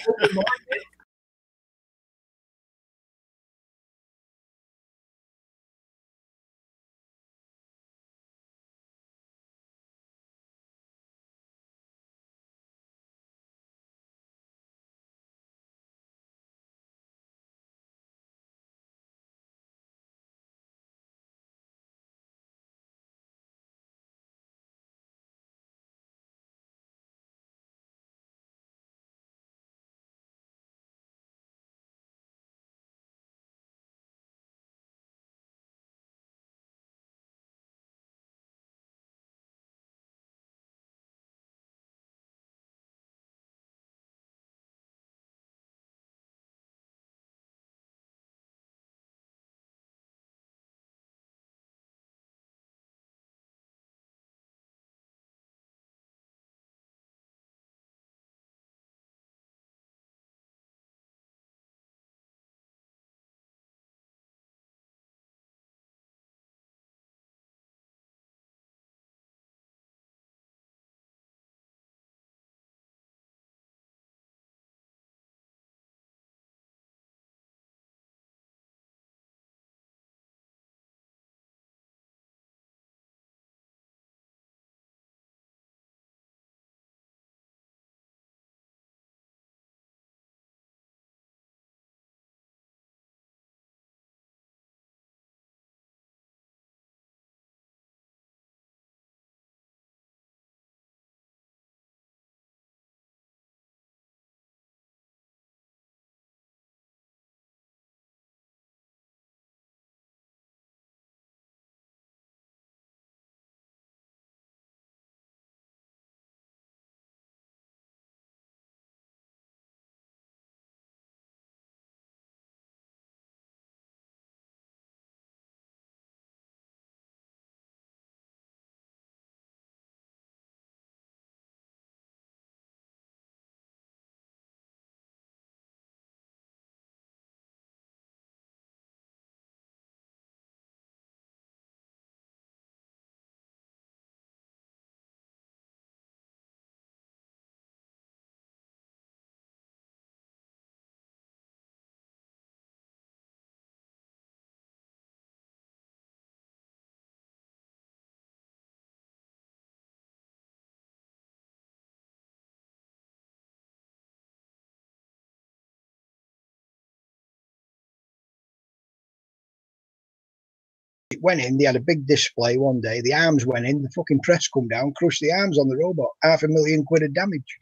went in. They had a big display one day. The arms went in. The fucking press come down, crushed the arms on the robot. £500,000 of damage.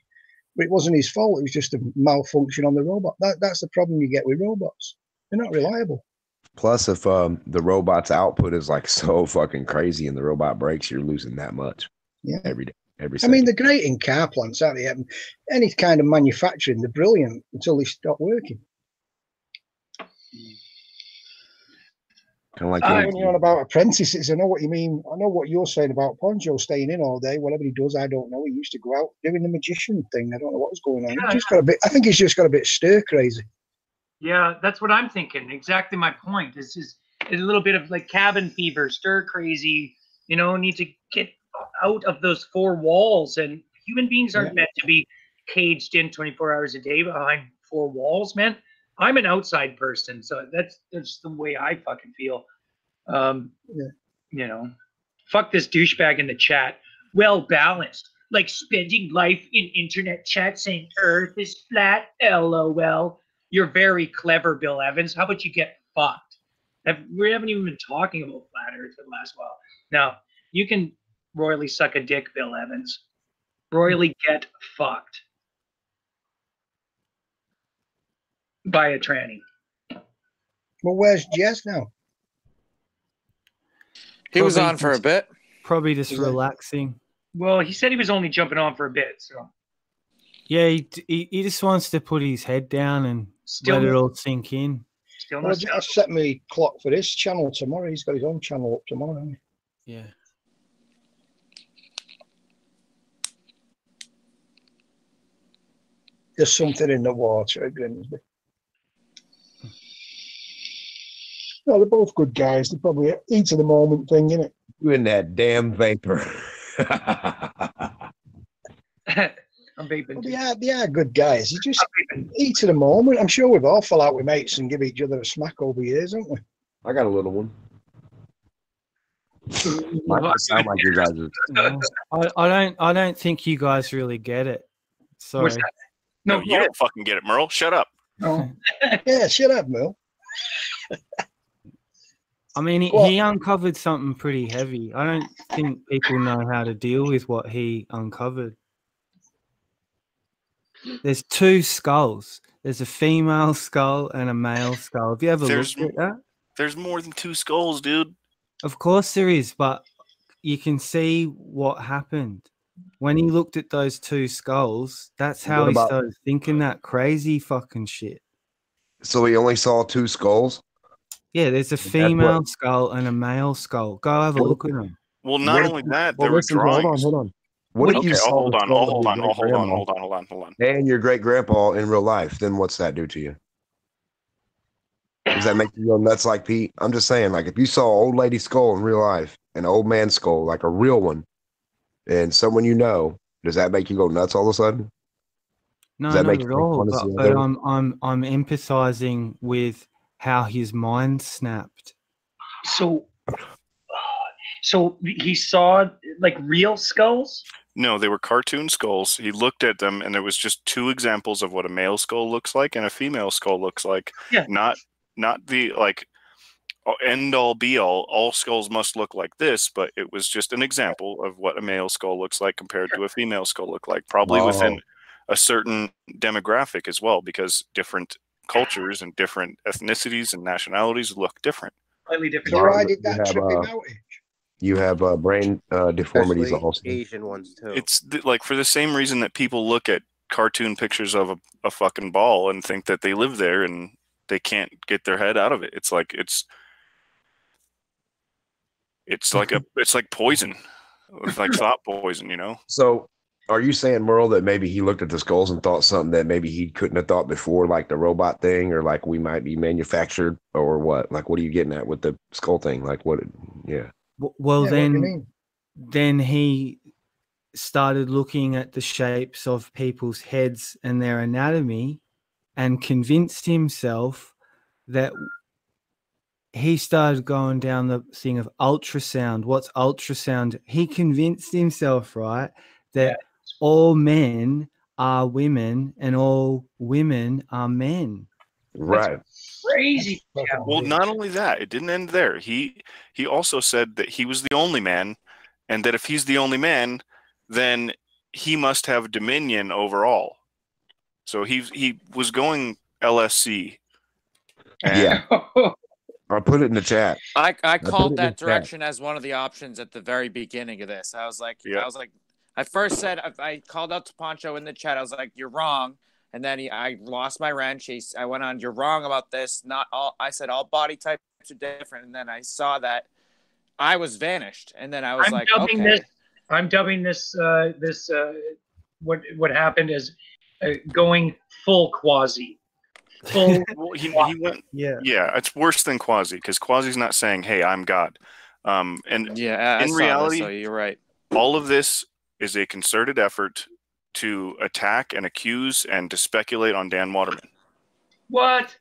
But it wasn't his fault. It was just a malfunction on the robot. That's the problem you get with robots. They're not reliable. Plus, if the robot's output is like so fucking crazy and the robot breaks, you're losing that much. Yeah. Every day. Every I second. mean, they're great in car plants, aren't they? Any kind of manufacturing, they're brilliant until they stop working. Kind of like when you're on about apprentices, I know what you mean. I know what you're saying about Pancho staying in all day. Whatever he does, I don't know. He used to go out doing the magician thing. I don't know what was going on. He just got a bit. I think he's just got a bit stir crazy. Yeah, that's what I'm thinking. Exactly my point. This is a little bit of like cabin fever, stir crazy. You know, need to get out of those four walls. And human beings aren't meant to be caged in 24 hours a day behind four walls, man. I'm an outside person, so that's the way I fucking feel. You know, fuck this douchebag in the chat. Well balanced, like spending life in internet chat saying Earth is flat. LOL. You're very clever, Bill Evans. How about you get fucked? We haven't even been talking about flat Earth for the last while. Now you can royally suck a dick, Bill Evans. Royally get fucked by a tranny. Well, where's Jess now? He was on for a bit. Probably just relaxing. Well, he said he was only jumping on for a bit, so. Yeah, he just wants to put his head down and let it all sink in. Well, I set my clock for his channel tomorrow. He's got his own channel up tomorrow, hasn't he? Yeah. There's something in the water at Grimsby. No, they're both good guys. They're probably each of the moment thing, innit? You in that damn vapor. I'm vaping. Well, they are good guys. You just each of the moment. I'm sure we've all fell out with mates and give each other a smack over years, haven't we? I got a little one. Might sound like you guys are. I don't think you guys really get it. Sorry. What's that? No, you don't fucking get it, Merle. Shut up. No. Yeah, shut up, Merle. I mean, he uncovered something pretty heavy. I don't think people know how to deal with what he uncovered. There's two skulls. There's a female skull and a male skull. Have you ever looked at that? There's more than two skulls, dude. Of course there is, but you can see what happened. When he looked at those two skulls, that's how he started thinking that crazy fucking shit. So he only saw two skulls? Yeah, there's a female skull and a male skull. Go have a look at them. Well, not only that, there were drawings. Hold on. What if you saw hold on. And your great grandpa in real life? Then what's that do to you? Does that make you go nuts like Pete? I'm just saying, like, if you saw an old lady's skull in real life, an old man's skull, like a real one, and someone you know, does that make you go nuts all of a sudden? No, not at all. But I'm empathizing with how his mind snapped. So he saw like real skulls? No, they were cartoon skulls. He looked at them, and there was just two examples of what a male skull looks like and a female skull looks like. Yeah. Not the like end all be all. All skulls must look like this, but it was just an example of what a male skull looks like compared to a female skull look like. Probably within a certain demographic as well, because different cultures and different ethnicities and nationalities look different. Slightly different. So why did that trip him out? You have brain deformities Especially also. Asian ones too. It's like for the same reason that people look at cartoon pictures of a fucking ball and think that they live there and they can't get their head out of it. It's like it's like poison. It's like thought poison, you know? So are you saying, Merle, that maybe he looked at the skulls and thought something that maybe he couldn't have thought before, like the robot thing, or like we might be manufactured, or what? Like, what are you getting at with the skull thing? Like, what? Yeah. Well, then he started looking at the shapes of people's heads and their anatomy and convinced himself that he started going down the thing of ultrasound. What's ultrasound? He convinced himself, right, that all men are women and all women are men. Right. Crazy. Well, not only that, it didn't end there. He also said that he was the only man, and that if he's the only man, then he must have dominion over all. So he was going LSC. Yeah. I'll put it in the chat. I put called it in that the chat. direction as one of the options at the very beginning of this. I was like, I first said, I called out to Pancho in the chat. I was like, you're wrong. And then I lost my wrench. I went on, you're wrong about this. Not all. I said all body types are different. And then I saw that I was vanished. And then I was I'm dubbing this what happened as going full quasi. Full. Well, he went. Yeah, it's worse than Quasi, because Quasi's not saying, "Hey, I'm God." And in reality, so you're right. All of this is a concerted effort to attack and accuse and to speculate on Dan Waterman. What?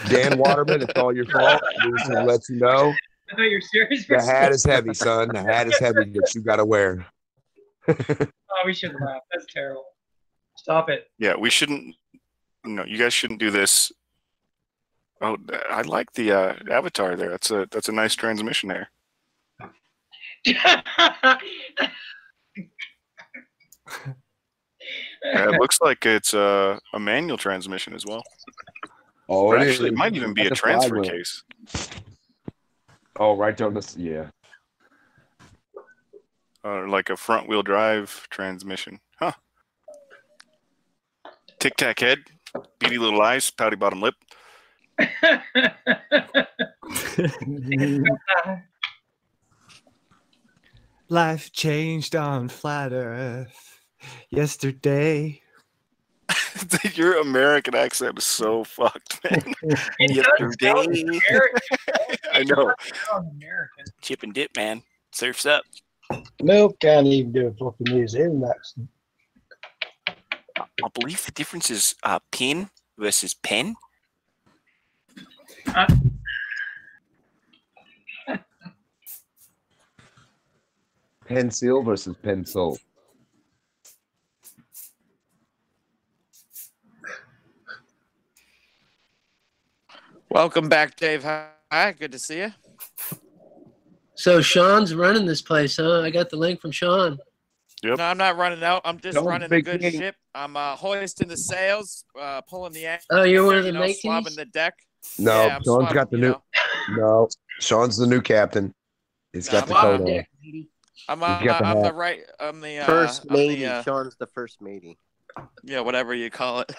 Dan Waterman, it's all your fault. Just to let you know. I thought you're serious. The hat is heavy, son. The hat is heavy that you got to wear. Oh, we shouldn't laugh. That's terrible. Stop it. Yeah, we shouldn't. No, you guys shouldn't do this. Oh, I like the avatar there. That's a nice transmission there. It looks like it's a manual transmission as well. Oh, or actually, it might even be a transfer case. Oh, right down this, yeah. Like a front-wheel drive transmission. Huh. Tic-tac head, beady little eyes, pouty bottom lip. Life changed on flat Earth yesterday. Your American accent is so fucked, man. Yesterday. I know. Chip and dip, man. Surf's up. Milk can't even do a fucking New Zealand accent. I believe the difference is pin versus pen. Pencil versus pencil. Welcome back, Dave. Hi, good to see you. So Sean's running this place, huh? I got the link from Sean. Yep. No, I'm not running out. I'm just Don't running a good ship. I'm hoisting the sails, pulling the anchor. Oh, you're one of the mateys? Swabbing the deck. No, Yeah, I'm Sean's got the new. No, Sean's the new captain. He's got the coat on. I'm the right. I'm the first matey. I'm the, Sean's the first matey. Yeah, whatever you call it.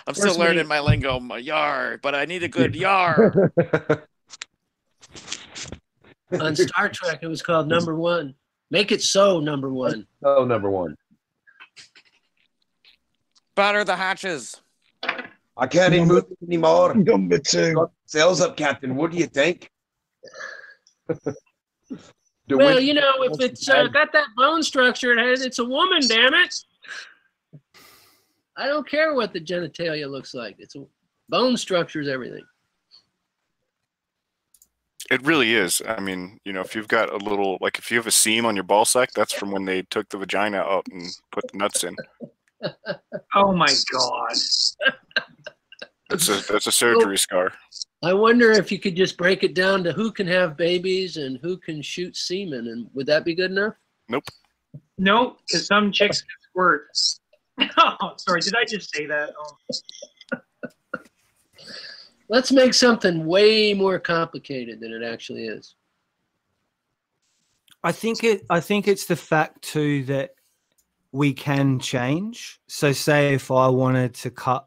I'm First still learning mate. my lingo, my yar, but I need a good yar. On Star Trek, it was called Number One. Make it so, Number One. Oh, number one. Batter the hatches. I can't even move anymore. Number two. Sails up, Captain. What do you think? Well, you know, if it's got that bone structure, it's a woman, damn it. I don't care what the genitalia looks like. It's a bone structure is everything. It really is. I mean, you know, if you've got a little, like if you have a seam on your ball sack, that's from when they took the vagina out and put the nuts in. Oh my God. That's a surgery scar. I wonder if you could just break it down to who can have babies and who can shoot semen, and would that be good enough? Nope. No, because some chicks can squirt. Oh, sorry, did I just say that? Oh. Let's make something way more complicated than it actually is. I think it's the fact too that we can change. So say if I wanted to cut